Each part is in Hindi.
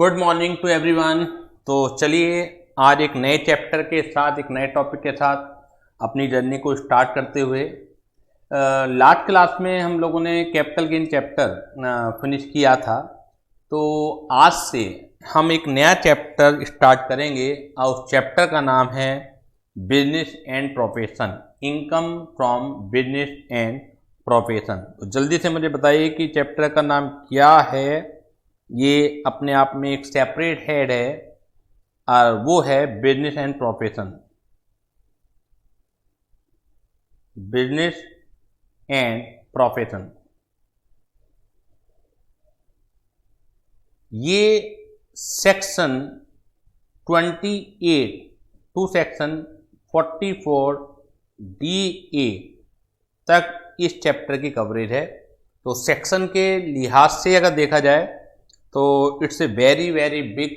Good morning to everyone. तो चलिए आज एक नए चैप्टर के साथ एक नए टॉपिक के साथ अपनी जर्नी को स्टार्ट करते हुए लास्ट क्लास में हम लोगों ने कैपिटल गेन चैप्टर फिनिश किया था। तो आज से हम एक नया चैप्टर स्टार्ट करेंगे और उस चैप्टर का नाम है business and profession, income from business and profession. तो जल्दी से मुझे बताइए कि चैप्टर का नाम क्या है। ये अपने आप में एक सेपरेट हेड है और वो है business and profession. Business and profession ये सेक्शन 28 टू सेक्शन 44 DA तक इस चैप्टर की कवरेज है। तो सेक्शन के लिहाज से अगर देखा जाए तो it's a very very big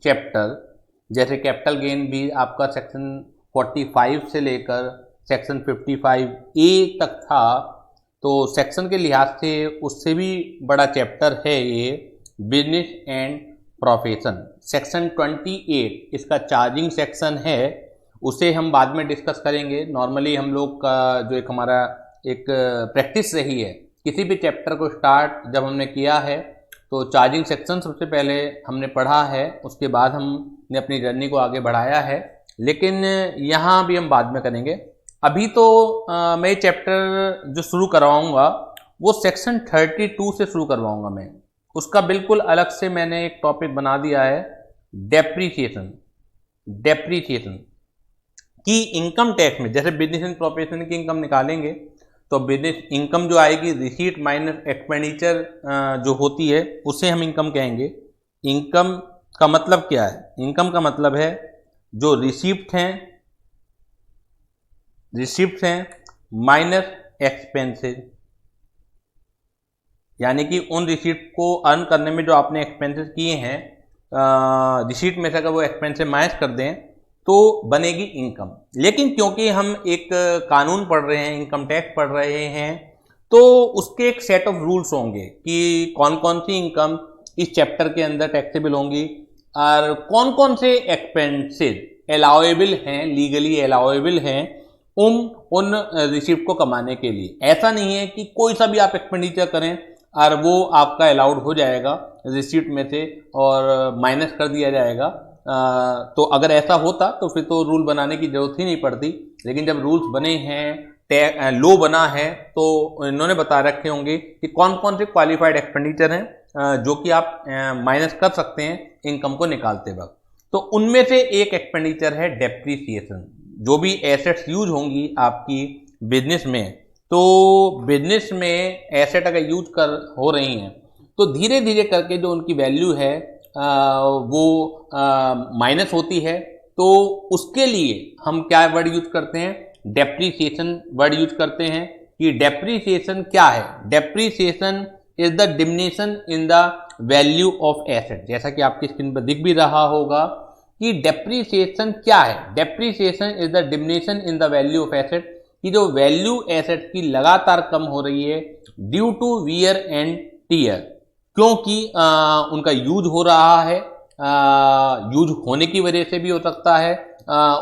chapter. जैसे कैपिटल गेन भी आपका सेक्शन 45 से लेकर सेक्शन 55A तक था, तो सेक्शन के लिहाज से उससे भी बड़ा चैप्टर है ये बिजनेस एंड प्रोफेशन। सेक्शन 28 इसका चार्जिंग सेक्शन है, उसे हम बाद में डिस्कस करेंगे। नॉर्मली हम लोग का जो एक हमारा एक प्रैक्टिस रही है, किसी भी चैप्टर को स्टार्ट जब हमने किया है तो चार्जिंग सेक्शन सबसे पहले हमने पढ़ा है, उसके बाद हमने अपनी जर्नी को आगे बढ़ाया है। लेकिन यहाँ भी हम बाद में करेंगे। अभी तो मैं चैप्टर जो शुरू करवाऊँगा वो सेक्शन 32 से शुरू करवाऊँगा मैं। उसका बिल्कुल अलग से मैंने एक टॉपिक बना दिया है, डेप्रीसिएशन। डेप्रीसिएशन की इनकम टैक्स में जैसे बिजनेस एंड प्रोफेशन की इनकम निकालेंगे तो बिजनेस इनकम जो आएगी रिसीट माइनस एक्सपेंडिचर जो होती है उसे हम इनकम कहेंगे। इनकम का मतलब क्या है? इनकम का मतलब है जो रिसीप्ट हैं माइनस एक्सपेंसेस, यानी कि उन रिसीट को अर्न करने में जो आपने एक्सपेंसेस किए हैं, रिसीट में से अगर वो एक्सपेंसेस माइनस कर दें तो बनेगी इनकम। लेकिन क्योंकि हम एक कानून पढ़ रहे हैं, इनकम टैक्स पढ़ रहे हैं, तो उसके एक सेट ऑफ रूल्स होंगे कि कौन कौन सी इनकम इस चैप्टर के अंदर टैक्सेबल होंगी और कौन कौन से एक्सपेंसेस अलाउएबल हैं, लीगली अलाउएबल हैं उन रिसीप्ट को कमाने के लिए। ऐसा नहीं है कि कोई सा भी आप एक्सपेंडिचर करें और वो आपका अलाउड हो जाएगा रिसीप्ट में से और माइनस कर दिया जाएगा। तो अगर ऐसा होता तो फिर तो रूल बनाने की जरूरत ही नहीं पड़ती। लेकिन जब रूल्स बने हैं, लो बना है, तो इन्होंने बता रखे होंगे कि कौन कौन से क्वालिफाइड एक्सपेंडिचर हैं जो कि आप माइनस कर सकते हैं इनकम को निकालते वक्त। तो उनमें से एक एक्सपेंडिचर है डेप्रीसिएशन। जो भी एसेट्स यूज होंगी आपकी बिजनेस में, तो बिजनेस में एसेट अगर यूज हो रही हैं तो धीरे धीरे करके जो उनकी वैल्यू है वो माइनस होती है। तो उसके लिए हम क्या वर्ड यूज करते हैं? डेप्रीसिएशन वर्ड यूज करते हैं। कि डेप्रीसिएशन क्या है? Depreciation is the diminishing in the value of asset. जैसा कि आपकी स्क्रीन पर दिख भी रहा होगा कि डेप्रीसिएशन क्या है। Depreciation is the diminishing in the value of asset, कि जो वैल्यू एसेट की लगातार कम हो रही है due to wear and tear, क्योंकि उनका यूज हो रहा है, यूज होने की वजह से भी हो सकता है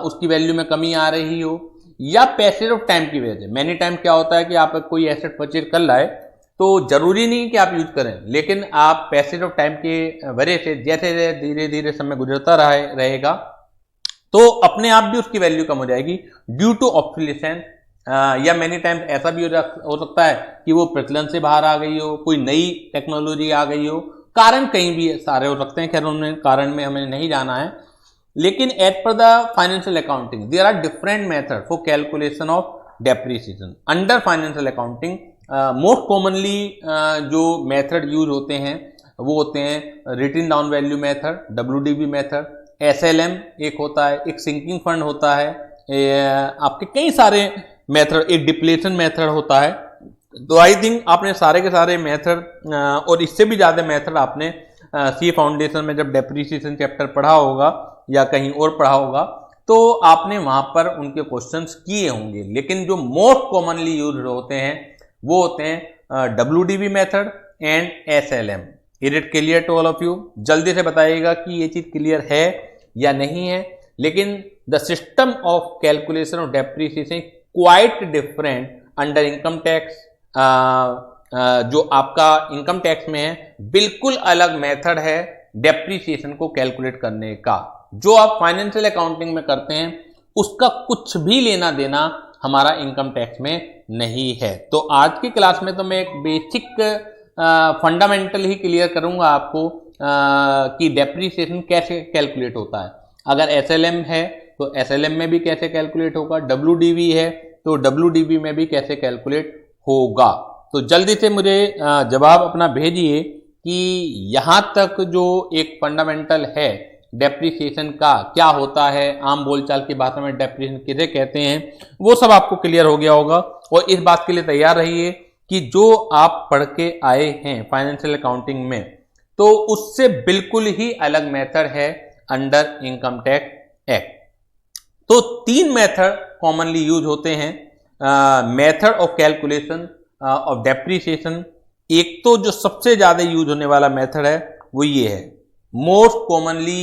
उसकी वैल्यू में कमी आ रही हो, या पैसेज ऑफ टाइम की वजह से। मैनी टाइम क्या होता है कि आप कोई एसेट परचेज कर लाए तो जरूरी नहीं कि आप यूज करें, लेकिन आप पैसेज ऑफ टाइम के वजह से जैसे धीरे धीरे समय गुजरता रहेगा तो अपने आप भी उसकी वैल्यू कम हो जाएगी ड्यू टू ऑब्सोलेसेंस। या मैनी टाइम्स ऐसा भी हो सकता है कि वो प्रचलन से बाहर आ गई हो, कोई नई टेक्नोलॉजी आ गई हो, कारण कहीं भी सारे हो सकते हैं। खैर उन कारण में हमें नहीं जाना है। लेकिन as per the financial accounting there are different method for calculation of depreciation under financial accounting. Most commonly जो मेथड यूज होते हैं वो होते हैं written down value method, WDV method, SLM एक होता है, एक सिंकिंग फंड होता है, आपके कई सारे मेथड, एक डिप्लेशन मेथड होता है। तो आई थिंक आपने सारे के सारे मेथड और इससे भी ज़्यादा मेथड आपने CA फाउंडेशन में जब डेप्रीसिएशन चैप्टर पढ़ा होगा या कहीं और पढ़ा होगा तो आपने वहाँ पर उनके क्वेश्चंस किए होंगे। लेकिन जो मोस्ट कॉमनली यूज होते हैं वो होते हैं WDV method and SLM। Is it clear to all of you? जल्दी से बताइएगा कि ये चीज क्लियर है या नहीं है। लेकिन the system of calculation of depreciation quite different under income tax. जो आपका इनकम टैक्स में है बिल्कुल अलग मेथड है डेप्रीसिएशन को कैलकुलेट करने का। जो आप फाइनेंशियल अकाउंटिंग में करते हैं उसका कुछ भी लेना देना हमारा इनकम टैक्स में नहीं है। तो आज की क्लास में तो मैं एक बेसिक फंडामेंटल ही क्लियर करूंगा आपको कि डेप्रीसिएशन कैसे कैलकुलेट होता है। अगर एसएलएम है तो एसएलएम में भी कैसे कैलकुलेट होगा, डब्ल्यूडीवी है तो डब्ल्यूडीवी में भी कैसे कैलकुलेट होगा। तो जल्दी से मुझे जवाब अपना भेजिए कि यहाँ तक जो एक फंडामेंटल है डेप्रीसिएशन का क्या होता है, आम बोलचाल की भाषा में डेप्रीसिएशन किसे कहते हैं, वो सब आपको क्लियर हो गया होगा। और इस बात के लिए तैयार रहिए कि जो आप पढ़ के आए हैं फाइनेंशियल अकाउंटिंग में तो उससे बिल्कुल ही अलग मेथड है अंडर इनकम टैक्स एक्ट। तो 3 मेथड कॉमनली यूज होते हैं method of calculation of depreciation. एक तो जो सबसे ज्यादा यूज होने वाला मेथड है वो ये है, most commonly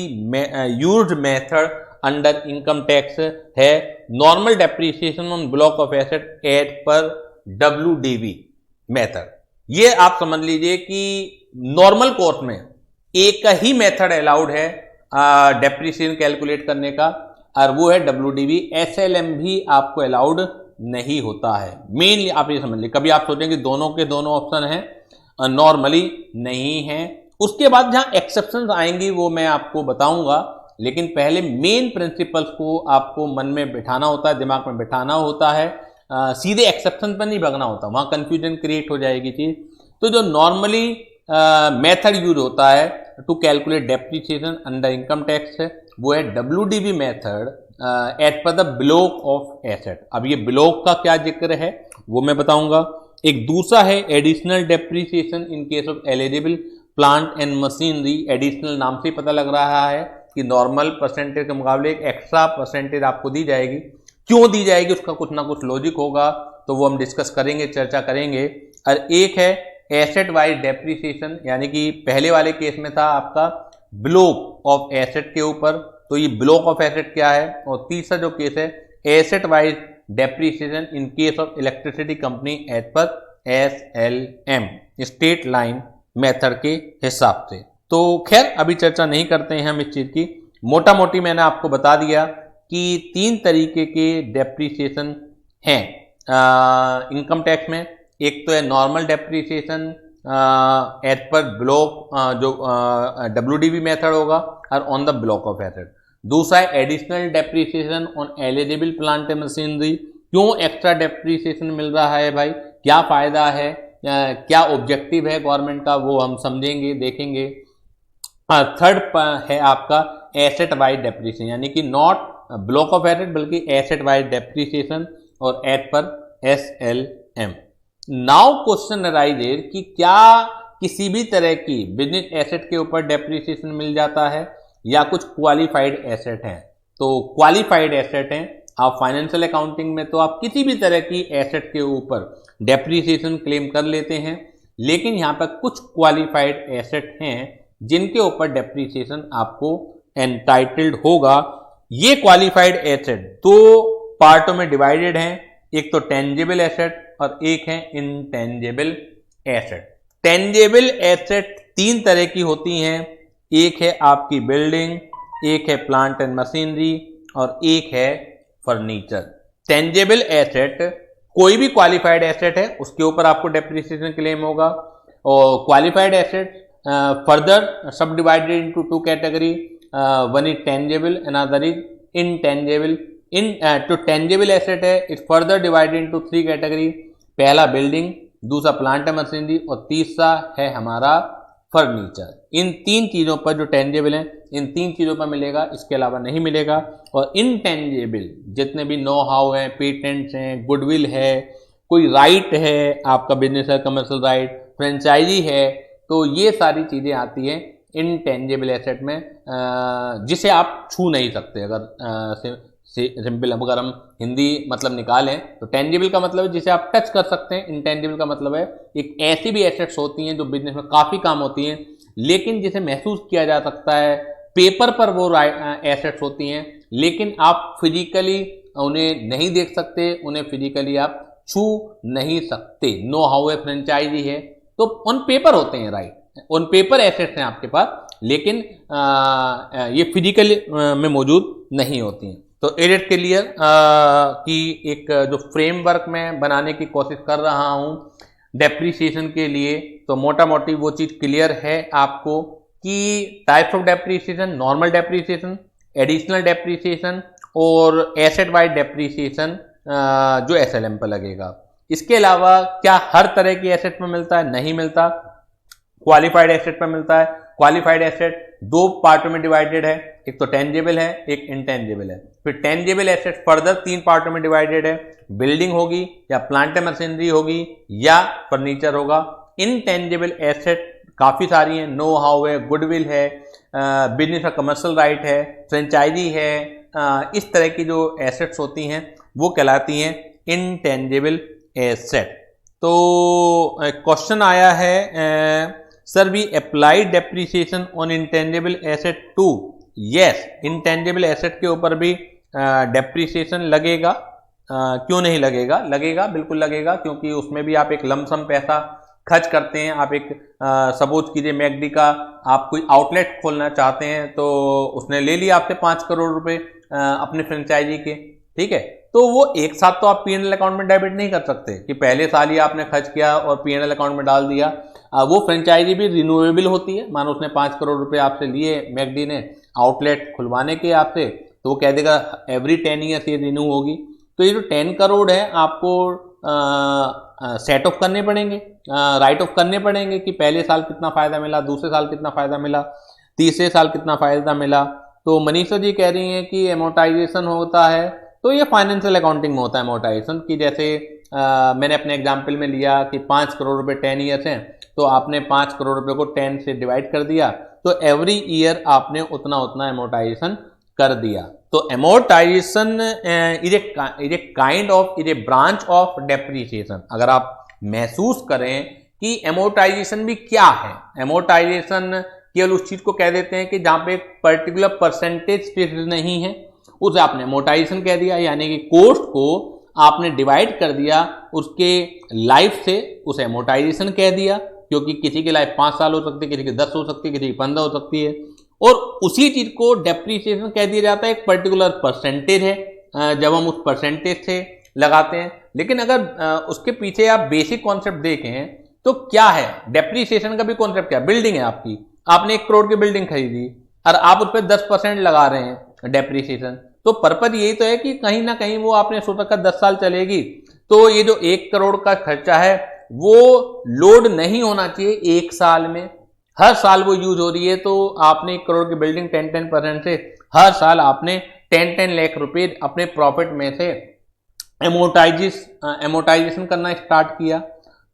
used method under income tax है normal depreciation on block of asset as per WDV method. ये आप समझ लीजिए कि नॉर्मल कोर्स में एक ही मेथड अलाउड है डेप्रीसिएशन कैलकुलेट करने का और वो है डब्ल्यूडीवी। एसएलएम भी आपको अलाउड नहीं होता है। मेनली आप ये समझ लीजिए, कभी आप सोचेंगे दोनों के दोनों ऑप्शन हैं, नॉर्मली नहीं है। उसके बाद जहां एक्सेप्शंस आएंगी वो मैं आपको बताऊंगा, लेकिन पहले मेन प्रिंसिपल्स को आपको मन में बिठाना होता है, दिमाग में बिठाना होता है, सीधे एक्सेप्शन पर नहीं भगना होता, वहां कंफ्यूजन क्रिएट हो जाएगी चीज। तो जो नॉर्मली मेथड यूज होता है to calculate depreciation under income tax है वो है WDV method as per the block of asset. अब ये ब्लॉक का क्या जिक्र है वो मैं बताऊंगा। एक दूसरा है additional depreciation in case of eligible plant and machinery. Additional नाम से पता लग रहा है कि नॉर्मल परसेंटेज के मुकाबले एक एक्स्ट्रा परसेंटेज आपको दी जाएगी। क्यों दी जाएगी उसका कुछ ना कुछ लॉजिक होगा, तो वो हम डिस्कस करेंगे, चर्चा करेंगे। और एक है एसेट वाइज डेप्रीसिएशन, यानी कि पहले वाले केस में था आपका ब्लॉक ऑफ एसेट के ऊपर, तो ये ब्लॉक ऑफ एसेट क्या है। और तीसरा जो केस है asset wise depreciation in case of electricity company as per SLM straight line method के हिसाब से। तो खैर अभी चर्चा नहीं करते हैं हम इस चीज की। मोटा मोटी मैंने आपको बता दिया कि 3 तरीके के डेप्रीसिएशन हैं इनकम टैक्स में। एक तो है normal depreciation as per block जो डब्ल्यूडीवी मेथड होगा और on the block of asset. दूसरा है additional depreciation on eligible plant and machinery. क्यों एक्स्ट्रा डेप्रीसिएशन मिल रहा है भाई, क्या फायदा है, क्या ऑब्जेक्टिव है गवर्नमेंट का, वो हम समझेंगे, देखेंगे। थर्ड है आपका एसेट वाइज डेप्रीसिएशन, यानी कि नॉट ब्लॉक ऑफ एसेट बल्कि एसेट वाइज डेप्रीसिएशन और एट पर एसएलएम। नाउ क्वेश्चन अराइजेज कि क्या किसी भी तरह की बिजनेस एसेट के ऊपर डेप्रीसिएशन मिल जाता है या कुछ क्वालिफाइड एसेट हैं। तो क्वालिफाइड एसेट हैं, आप फाइनेंशियल अकाउंटिंग में तो आप किसी भी तरह की एसेट के ऊपर डेप्रीसिएशन क्लेम कर लेते हैं, लेकिन यहाँ पर कुछ क्वालिफाइड एसेट हैं जिनके ऊपर डेप्रीसिएशन आपको एंटाइटल्ड होगा। ये क्वालिफाइड एसेट 2 पार्टों में डिवाइडेड हैं, एक तो टेंजिबल एसेट और एक है इनटेंजिबल एसेट। टेंजिबल एसेट 3 तरह की होती हैं, एक है आपकी बिल्डिंग, एक है प्लांट एंड मशीनरी और एक है फर्नीचर। टेंजिबल एसेट कोई भी क्वालिफाइड एसेट है उसके ऊपर आपको डेप्रीसिएशन क्लेम होगा। और क्वालिफाइड एसेट फर्दर सब divided into 2 category, one is tangible another is intangible. तो टेंजिबल एसेट है it further divided into 3 category, पहला बिल्डिंग, दूसरा प्लांट एंड मशीनरी और तीसरा है हमारा फर्नीचर। इन 3 चीजों पर जो टेंजिबल है इन 3 चीजों पर मिलेगा, इसके अलावा नहीं मिलेगा। और इनटेंजिबल जितने भी नो हाउ है, पेटेंट्स हैं, गुडविल है, कोई राइट है आपका बिजनेस है, कमर्शियल राइट, फ्रेंचाइजी है, तो ये सारी चीजें आती हैं इनटेंजिबल एसेट में, जिसे आप छू नहीं सकते। अगर सिंपल अगर हम हिंदी मतलब निकालें तो टेंजिबल का मतलब है जिसे आप टच कर सकते हैं, इनटेंजिबल का मतलब है एक ऐसी भी एसेट्स होती हैं जो बिजनेस में काफ़ी काम होती हैं लेकिन जिसे महसूस किया जा सकता है, पेपर पर वो एसेट्स होती हैं, लेकिन आप फिजिकली उन्हें नहीं देख सकते, उन्हें फिजिकली आप छू नहीं सकते। नो हाउ ए फ्रेंचाइजी है तो ऑन पेपर होते हैं, राइट, ऑन पेपर एसेट्स हैं आपके पास, लेकिन ये फिजिकल में मौजूद नहीं होती हैं। तो एडिट क्लियर की एक जो फ्रेमवर्क में बनाने की कोशिश कर रहा हूँ डेप्रीसिएशन के लिए, तो मोटा मोटी वो चीज़ क्लियर है आपको कि types of depreciation, normal depreciation, additional depreciation और एसेट वाइड डेप्रीसिएशन जो एसएलएम पर लगेगा। इसके अलावा क्या हर तरह की एसेट में मिलता है? नहीं मिलता। क्वालिफाइड एसेट में मिलता है। क्वालिफाइड एसेट दो पार्टों में डिवाइडेड है, एक तो टेंजिबल है, एक इनटेंजिबल है। फिर टेंजिबल एसेट फर्दर तीन पार्टों में डिवाइडेड है, बिल्डिंग होगी या प्लांट एंड मशीनरी होगी या फर्नीचर होगा। इनटेंजिबल एसेट काफ़ी सारी हैं, नो हाउ है, गुडविल है, बिजनेस और कमर्शियल राइट है, फ्रेंचाइजी है, इस तरह की जो एसेट्स होती हैं वो कहलाती हैं इनटेंजिबल एसेट। तो क्वेश्चन आया है sir we apply depreciation on intangible asset too. Yes, intangible asset के ऊपर भी डेप्रीसिएशन लगेगा। क्यों नहीं लगेगा? लगेगा, बिल्कुल लगेगा, क्योंकि उसमें भी आप एक लमसम पैसा खर्च करते हैं। आप एक सपोज कीजिए मैकडी का आप कोई आउटलेट खोलना चाहते हैं, तो उसने ले लिया आपसे 5 करोड़ रुपए अपने फ्रेंचाइजी के, ठीक है, तो वो एक साथ तो आप पीएनएल अकाउंट में डेबिट नहीं कर सकते कि पहले साल ही आपने खर्च किया और पीएनएल अकाउंट में डाल दिया। वो फ्रेंचाइजी भी रिन्यूएबल होती है। मानो उसने 5 करोड़ रुपए आपसे लिए मैकडी ने आउटलेट खुलवाने के आपसे, तो वो कह देगा एवरी 10 ईयर्स ये रिन्यू होगी। तो ये जो 10 करोड़ है आपको सेट ऑफ करने पड़ेंगे, राइट ऑफ करने पड़ेंगे कि पहले साल कितना फ़ायदा मिला, दूसरे साल कितना फ़ायदा मिला, तीसरे साल कितना फ़ायदा मिला। तो मनीषा जी कह रही हैं कि एमोटाइजेशन होता है, तो ये फाइनेंशियल अकाउंटिंग में होता है एमोटाइजेशन की। जैसे मैंने अपने एग्जाम्पल में लिया कि 5 करोड़ रुपए 10 ईयर्स हैं, तो आपने 5 करोड़ रुपए को 10 से डिवाइड कर दिया, तो एवरी ईयर आपने उतना उतना एमोटाइजेशन कर दिया। तो amortisation is a kind of, is a branch of depreciation. अगर आप महसूस करें कि एमोटाइजेशन भी क्या है, एमोटाइजेशन केवल उस चीज को कह देते हैं कि जहां पे एक पर्टिकुलर परसेंटेज फिक्स नहीं है, उसे आपने एमोटाइजेशन कह दिया, यानी कि कॉस्ट को आपने डिवाइड कर दिया उसके लाइफ से, उसे एमोटाइजेशन कह दिया। क्योंकि किसी की लाइफ 5 साल हो सकती है, किसी की 10 हो सकती है, किसी की 15 हो सकती है, और उसी चीज को डेप्रीसिएशन कह दिया जाता है। एक पर्टिकुलर परसेंटेज है जब हम उस परसेंटेज से लगाते हैं। लेकिन अगर उसके पीछे आप बेसिक कॉन्सेप्ट देखें तो क्या है, डेप्रीसिएशन का भी कॉन्सेप्ट क्या है? बिल्डिंग है आपकी, आपने 1 करोड़ की बिल्डिंग खरीदी और आप उस पर 10% लगा रहे हैं डेप्रीसिएशन, तो पर्पज यही तो है कि कहीं ना कहीं वो आपने सोचा का 10 साल चलेगी, तो ये जो 1 करोड़ का खर्चा है वो लोड नहीं होना चाहिए 1 साल में, हर साल वो यूज हो रही है। तो आपने 1 करोड़ की बिल्डिंग 10% से हर साल आपने 10 लाख रुपए अपने प्रॉफिट में से एमोटाइजेशन करना स्टार्ट किया।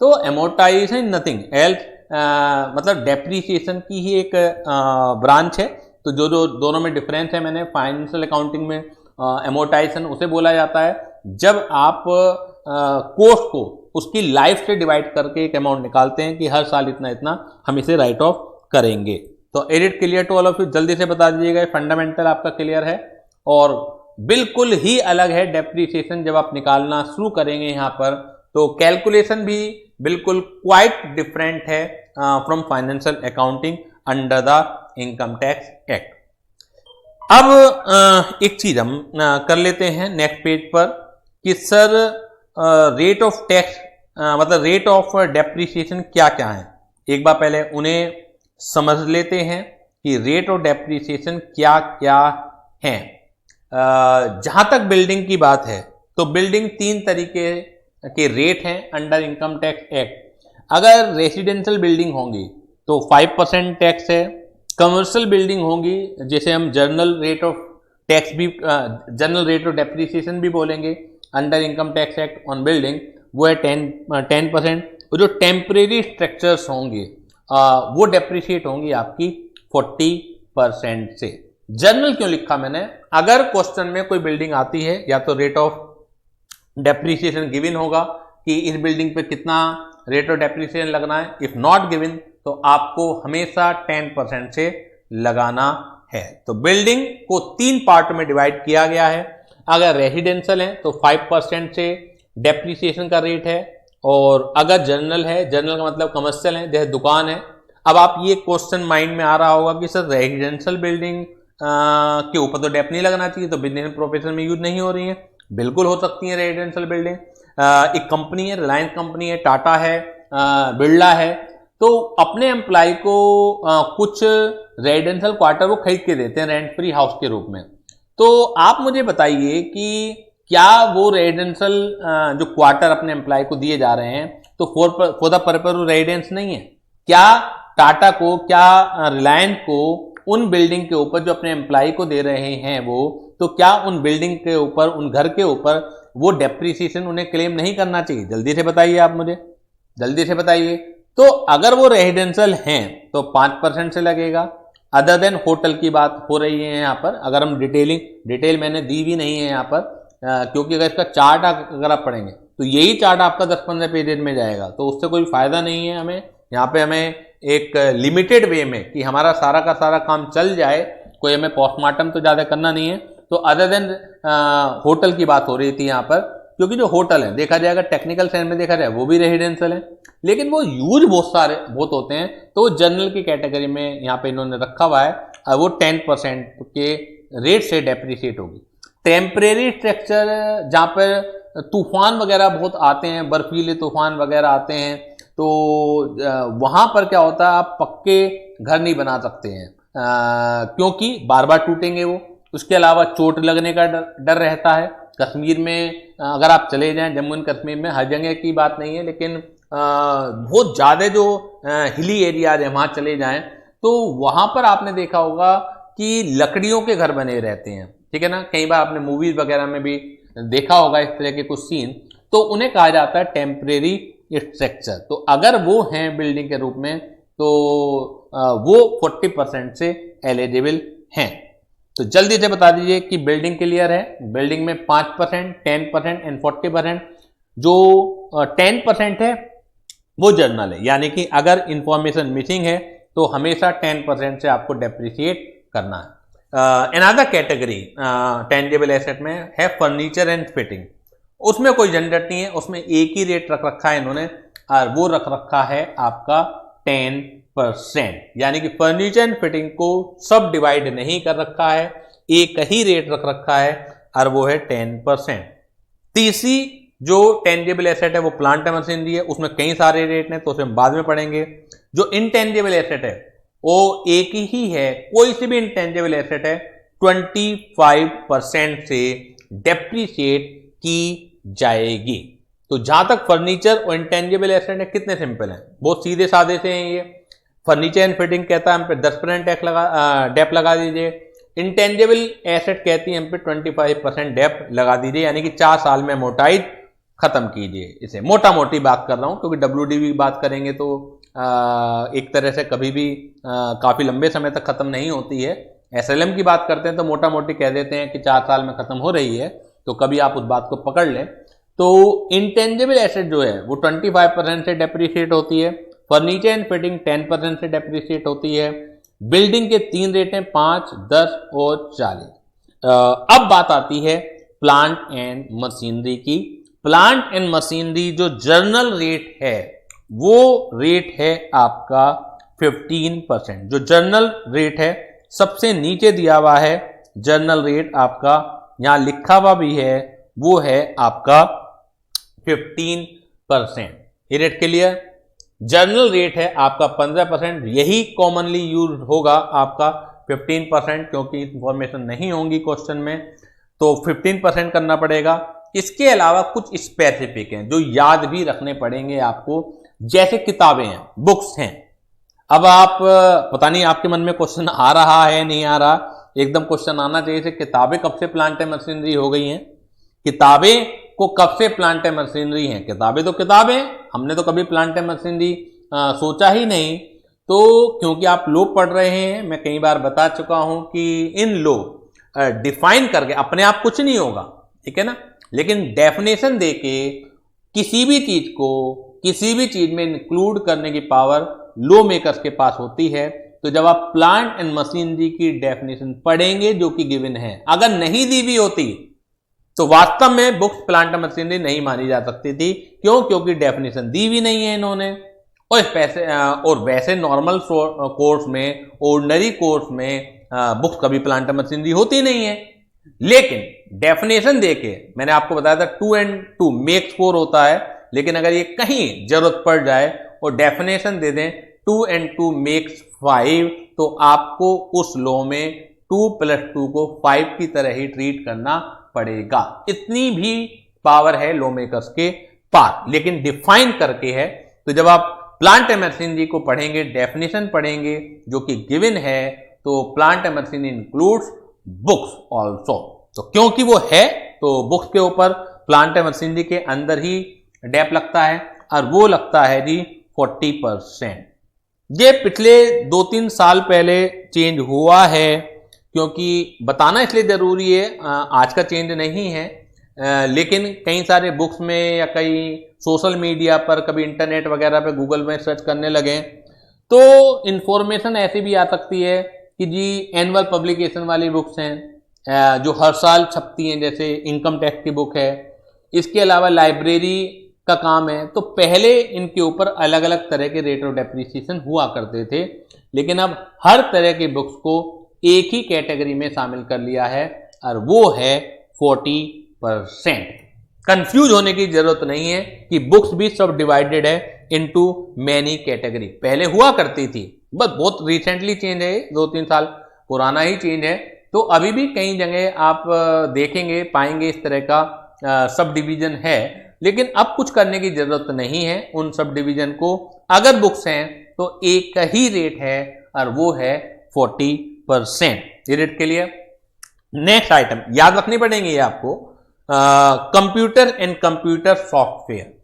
तो एमोटाइजेशन नथिंग एल्स, मतलब डेप्रीसिएशन की ही एक ब्रांच है। तो जो जो दोनों में डिफरेंस है, मैंने फाइनेंशियल अकाउंटिंग में एमोटाइजेशन उसे बोला जाता है जब आप कॉस्ट को उसकी लाइफ से डिवाइड करके एक अमाउंट निकालते हैं कि हर साल इतना इतना हम इसे राइट ऑफ करेंगे। तो is it clear to all of you, जल्दी से बता दीजिएगा, फंडामेंटल आपका क्लियर है और बिल्कुल ही अलग है डेप्रीसिएशन जब आप निकालना शुरू करेंगे यहाँ पर, तो कैलकुलेशन भी बिल्कुल क्वाइट डिफरेंट है from financial accounting under the income tax act. अब एक चीज हम कर लेते हैं नेक्स्ट पेज पर कि सर रेट ऑफ टैक्स मतलब रेट ऑफ डेप्रीसिएशन क्या क्या है। एक बार पहले उन्हें समझ लेते हैं कि रेट ऑफ डेप्रीसिएशन क्या क्या है। जहां तक बिल्डिंग की बात है तो बिल्डिंग 3 तरीके के रेट हैं अंडर इनकम टैक्स एक्ट। अगर रेसिडेंशियल बिल्डिंग होंगी तो 5% टैक्स है। कमर्शियल बिल्डिंग होगी जिसे हम जनरल रेट ऑफ टैक्स भी, जनरल रेट ऑफ डेप्रीसिएशन भी बोलेंगे under income tax act on building, वो है 10%। और जो टेम्परेरी स्ट्रक्चर्स होंगे वो डेप्रीशिएट होंगी आपकी 40% से। जनरल क्यों लिखा मैंने? अगर क्वेश्चन में कोई बिल्डिंग आती है या तो रेट ऑफ डेप्रीसिएशन गिवन होगा कि इस बिल्डिंग पे कितना रेट ऑफ डेप्रीसिएशन लगना है, इफ नॉट गिवन तो आपको हमेशा 10% से लगाना है। तो बिल्डिंग को 3 पार्ट में डिवाइड किया गया है। अगर रेजिडेंशियल है तो 5% से डेप्रिसिएशन का रेट है, और अगर जनरल है, जनरल का मतलब कमर्शियल है, जैसे दुकान है। अब आप ये क्वेश्चन माइंड में आ रहा होगा कि सर रेजिडेंशियल बिल्डिंग के ऊपर तो डेप नहीं लगना चाहिए, तो बिजनेस प्रोफेशन में यूज नहीं हो रही है। बिल्कुल हो सकती है रेजिडेंशियल बिल्डिंग। एक कंपनी है, रिलायंस कंपनी है, टाटा है, बिरला है, तो अपने एम्प्लॉय को कुछ रेजिडेंशियल क्वार्टर वो खरीद के देते हैं रेंट फ्री हाउस के रूप में। तो आप मुझे बताइए कि क्या वो रेजिडेंशियल जो क्वार्टर अपने एम्प्लॉय को दिए जा रहे हैं तो for the purpose of residence नहीं है? क्या टाटा को, क्या रिलायंस को उन बिल्डिंग के ऊपर जो अपने एम्प्लॉय को दे रहे हैं वो, तो क्या उन बिल्डिंग के ऊपर, उन घर के ऊपर वो डेप्रिसिएशन उन्हें क्लेम नहीं करना चाहिए? जल्दी से बताइए, आप मुझे जल्दी से बताइए। तो अगर वो रेजिडेंशियल हैं तो 5% से लगेगा। अदर देन होटल की बात हो रही है यहाँ पर, अगर हम डिटेल मैंने दी भी नहीं है यहाँ पर, क्योंकि अगर इसका चार्ट अगर आप पढ़ेंगे तो यही चार्ट आपका 10-15 पेजेज में जाएगा, तो उससे कोई फायदा नहीं है हमें। यहाँ पे हमें एक लिमिटेड वे में कि हमारा सारा का सारा काम चल जाए, कोई हमें पोस्टमार्टम तो ज़्यादा करना नहीं है। तो अदर देन होटल की बात हो रही थी यहाँ पर, क्योंकि जो होटल है देखा जाएगा टेक्निकल सेंस में देखा जाए वो भी रेजिडेंशियल है, लेकिन वो यूज बहुत होते हैं, तो जनरल की कैटेगरी में यहाँ पे इन्होंने रखा हुआ है, और वो 10% के रेट से डेप्रिशिएट होगी। टेम्परेरी स्ट्रक्चर, जहाँ पर तूफान वगैरह बहुत आते हैं, बर्फीले तूफान वगैरह आते हैं, तो वहाँ पर क्या होता है, आप पक्के घर नहीं बना सकते हैं, क्योंकि बार बार टूटेंगे वो। उसके अलावा चोट लगने का डर रहता है। कश्मीर में अगर आप चले जाएं, जम्मू एंड कश्मीर में, हर जगह की बात नहीं है, लेकिन बहुत ज़्यादा जो हिली एरियाज है वहाँ चले जाएं, तो वहाँ पर आपने देखा होगा कि लकड़ियों के घर बने रहते हैं, ठीक है ना। कई बार आपने मूवीज वगैरह में भी देखा होगा इस तरह के कुछ सीन, तो उन्हें कहा जाता है टेम्परेरी स्ट्रक्चर। तो अगर वो हैं बिल्डिंग के रूप में, तो वो 40% से एलिजिबल हैं। तो जल्दी से बता दीजिए कि बिल्डिंग क्लियर है। बिल्डिंग में 5%, 10% एंड 40%। जो 10% है वो जर्नल है, यानी कि अगर इंफॉर्मेशन मिसिंग है तो हमेशा 10% से आपको डेप्रिशिएट करना है। अनदर कैटेगरी टेंजेबल एसेट में है फर्नीचर एंड फिटिंग। उसमें कोई झंझट नहीं है, उसमें एक ही रेट रख रखा है इन्होंने, और वो रख रखा है आपका 10%, यानी कि फर्नीचर एंड फिटिंग को सब डिवाइड नहीं कर रखा है, एक ही रेट रख रखा है, और वो है 10%। तीसरी जो टेंजेबल एसेट है वो प्लांट एंड मशीनरी है, उसमें कई सारे रेट हैं, तो उसे हम बाद में पढ़ेंगे। जो इनटेंजेबल एसेट है वो एक ही है, कोई सी भी इनटेंजेबल एसेट है 25% से डेप्रिशिएट की जाएगी। तो जहां तक फर्नीचर और इंटेंजेबल एसेट है, कितने सिंपल हैं, बहुत सीधे साधे से हैं ये। फर्नीचर एंड फिटिंग कहता है हम पे 10% टैक्स डेप लगा दीजिए। इंटेंजेबल एसेट कहती है हम पे 25% डेप लगा दीजिए, यानी कि 4 साल में मोटाइज खत्म कीजिए। इसे मोटा मोटी बात कर रहा हूं, क्योंकि WDV की बात करेंगे तो एक तरह से कभी भी काफी लंबे समय तक खत्म नहीं होती है। SLM की बात करते हैं तो मोटा मोटी कह देते हैं कि 4 साल में खत्म हो रही है, तो कभी आप उस बात को पकड़ लें। तो इंटेंजेबल एसेट जो है वो 25% से डेप्रिशिएट होती है, फर्नीचर एंड फिटिंग 10% से डेप्रिशिएट होती है। बिल्डिंग के 3 रेट हैं, 5, 10 और 40। अब बात आती है प्लांट एंड मशीनरी की। प्लांट एंड मशीनरी जो जर्नल रेट है वो रेट है आपका 15%। जो जर्नल रेट है सबसे नीचे दिया हुआ है, जर्नल रेट आपका यहां लिखा हुआ भी है, वो है आपका 15%। ये रेट क्लियर? जर्नल रेट है आपका 15%, यही कॉमनली यूज होगा आपका 15%, क्योंकि इंफॉर्मेशन नहीं होंगी क्वेश्चन में, तो 15% करना पड़ेगा। इसके अलावा कुछ स्पेसिफिक हैं जो याद भी रखने पड़ेंगे आपको, जैसे किताबें हैं, बुक्स हैं। अब आप पता नहीं आपके मन में क्वेश्चन आ रहा है नहीं आ रहा, एकदम क्वेश्चन आना चाहिए से किताबें कब से प्लांट एंड मशीनरी हो गई हैं, किताबें को कब से प्लांट एंड मशीनरी हैं। किताबें तो किताबें, हमने तो कभी प्लांट एंड मशीनरी सोचा ही नहीं। तो क्योंकि आप लो पढ़ रहे हैं, मैं कई बार बता चुका हूं कि इन लो डिफाइन करके अपने आप कुछ नहीं होगा, ठीक है ना, लेकिन डेफिनेशन देके किसी भी चीज को किसी भी चीज में इंक्लूड करने की पावर लॉ मेकर्स के पास होती है। तो जब आप प्लांट एंड मशीनरी की डेफिनेशन पढ़ेंगे जो कि गिवन है, अगर नहीं दी हुई होती तो वास्तव में बुक्स प्लांट एंड मशीनरी नहीं मानी जा सकती थी। क्यों? क्योंकि डेफिनेशन दी हुई नहीं है इन्होंने। और वैसे नॉर्मल कोर्स में, ऑर्डिनरी कोर्स में बुक्स कभी प्लांट एंड मशीनरी होती नहीं है। लेकिन डेफिनेशन देके मैंने आपको बताया था 2 and 2 मेक्स 4 होता है, लेकिन अगर ये कहीं जरूरत पड़ जाए और डेफिनेशन दे दें 2 and 2 मेक्स 5, तो आपको उस लॉ में 2 + 2 को 5 की तरह ही ट्रीट करना पड़ेगा। इतनी भी पावर है लॉ मेकर्स के पास, लेकिन डिफाइन करके है। तो जब आप प्लांट एंड मशीनरी को पढ़ेंगे, डेफिनेशन पढ़ेंगे जो कि गिवन है, तो plant and machinery includes books also. तो क्योंकि वो है तो बुक्स के ऊपर प्लांट एंड मशीनरी के अंदर ही डेप लगता है, और वो लगता है जी 40%। ये पिछले 2-3 साल पहले चेंज हुआ है, क्योंकि बताना इसलिए जरूरी है, आज का चेंज नहीं है, लेकिन कई सारे बुक्स में या कई सोशल मीडिया पर, कभी इंटरनेट वगैरह पे गूगल में सर्च करने लगे तो इंफॉर्मेशन ऐसी भी आ सकती है कि जी एनुअल पब्लिकेशन वाली बुक्स हैं जो हर साल छपती हैं, जैसे इनकम टैक्स की बुक है, इसके अलावा लाइब्रेरी का काम है। तो पहले इनके ऊपर अलग अलग तरह के रेट ऑफ डेप्रिसिएशन हुआ करते थे, लेकिन अब हर तरह की बुक्स को एक ही कैटेगरी में शामिल कर लिया है, और वो है 40%। कंफ्यूज होने की जरूरत नहीं है कि बुक्स भी सब डिवाइडेड है इनटू मैनी कैटेगरी। पहले हुआ करती थी, बस बहुत रिसेंटली चेंज है, 2-3 साल पुराना ही चेंज है। तो अभी भी कई जगह आप देखेंगे, पाएंगे इस तरह का सब डिवीजन है, लेकिन अब कुछ करने की जरूरत नहीं है उन सब डिवीजन को। अगर बुक्स हैं तो एक ही रेट है, और वो है 40%। ये रेट के लिए नेक्स्ट आइटम याद रखनी पड़ेंगे ये आपको, computer and computer software.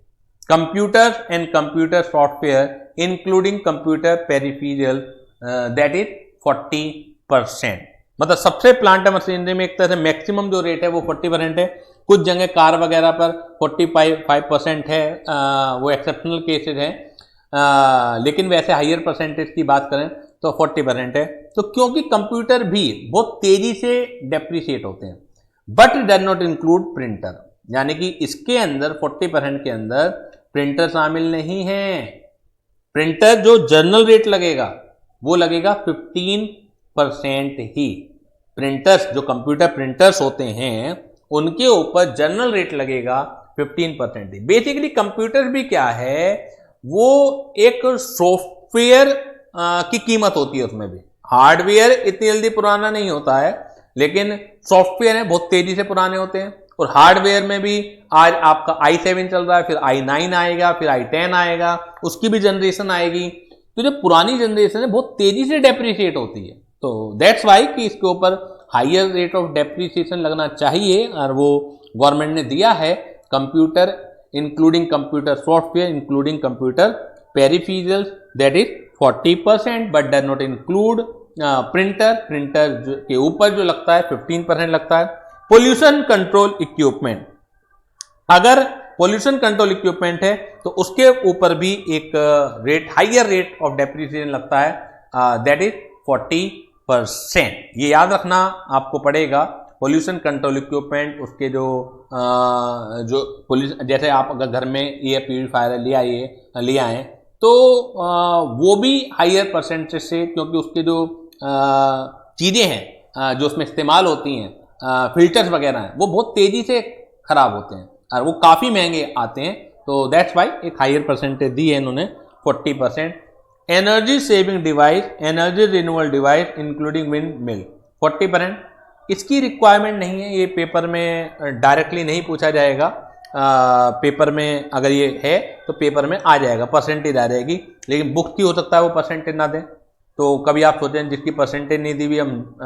Computer and computer software including computer peripheral, that is 40%। मतलब सबसे प्लांट मशीनरी में एक तरह से मैक्सिमम जो रेट है वो 40% है। कुछ जगह कार वगैरह पर 45% है, वो एक्सेप्शनल केसेस हैं, लेकिन वैसे हायर परसेंटेज की बात करें तो 40% है। तो क्योंकि कंप्यूटर भी बहुत तेजी से डेप्रिशिएट होते हैं, but does not include printer, यानी कि इसके अंदर 40% के अंदर प्रिंटर शामिल नहीं है। प्रिंटर जो जर्नल रेट लगेगा वो लगेगा 15% ही। प्रिंटर्स जो कंप्यूटर प्रिंटर्स होते हैं उनके ऊपर जर्नल रेट लगेगा 15% ही। बेसिकली कंप्यूटर भी क्या है, वो एक सॉफ्टवेयर की कीमत होती है, उसमें भी हार्डवेयर इतनी जल्दी पुराना नहीं होता है, लेकिन सॉफ्टवेयर है बहुत तेजी से पुराने होते हैं। और हार्डवेयर में भी आज आपका i7 चल रहा है, फिर i9 आएगा, फिर i10 आएगा, उसकी भी जनरेशन आएगी। तो जो पुरानी जनरेशन है बहुत तेजी से डेप्रिशिएट होती है, तो दैट्स वाई कि इसके ऊपर हायर रेट ऑफ डेप्रिसिएशन लगना चाहिए, और वो गवर्नमेंट ने दिया है। Computer including computer software including computer peripherals, that is 40%, but does not include printer. Printer के ऊपर जो लगता है 15% लगता है। पोल्यूशन कंट्रोल इक्विपमेंट, अगर पोल्यूशन कंट्रोल इक्विपमेंट है तो उसके ऊपर भी एक rate, higher rate of depreciation लगता है, दैट इज 40%। ये याद रखना आपको पड़ेगा। पोल्यूशन कंट्रोल इक्विपमेंट, उसके जो पोल्यूशन, जैसे आप अगर घर में एयर प्यूरिफायर ले आए तो वो भी हायर परसेंटेज से, क्योंकि उसके जो चीज़ें हैं जो उसमें इस्तेमाल होती हैं, फिल्टर्स वगैरह हैं, वो बहुत तेज़ी से खराब होते हैं और वो काफ़ी महंगे आते हैं। तो दैट्स वाई एक हायर परसेंटेज दी है इन्होंने 40%। Energy saving device, energy renewal device including wind mill 40%। इसकी रिक्वायरमेंट नहीं है, ये पेपर में डायरेक्टली नहीं पूछा जाएगा। पेपर में अगर ये है तो पेपर में आ जाएगा, परसेंटेज आ जाएगी, लेकिन बुक की हो सकता है वो परसेंटेज ना दें। तो कभी आप सोचें जिसकी परसेंटेज नहीं दी हुई हम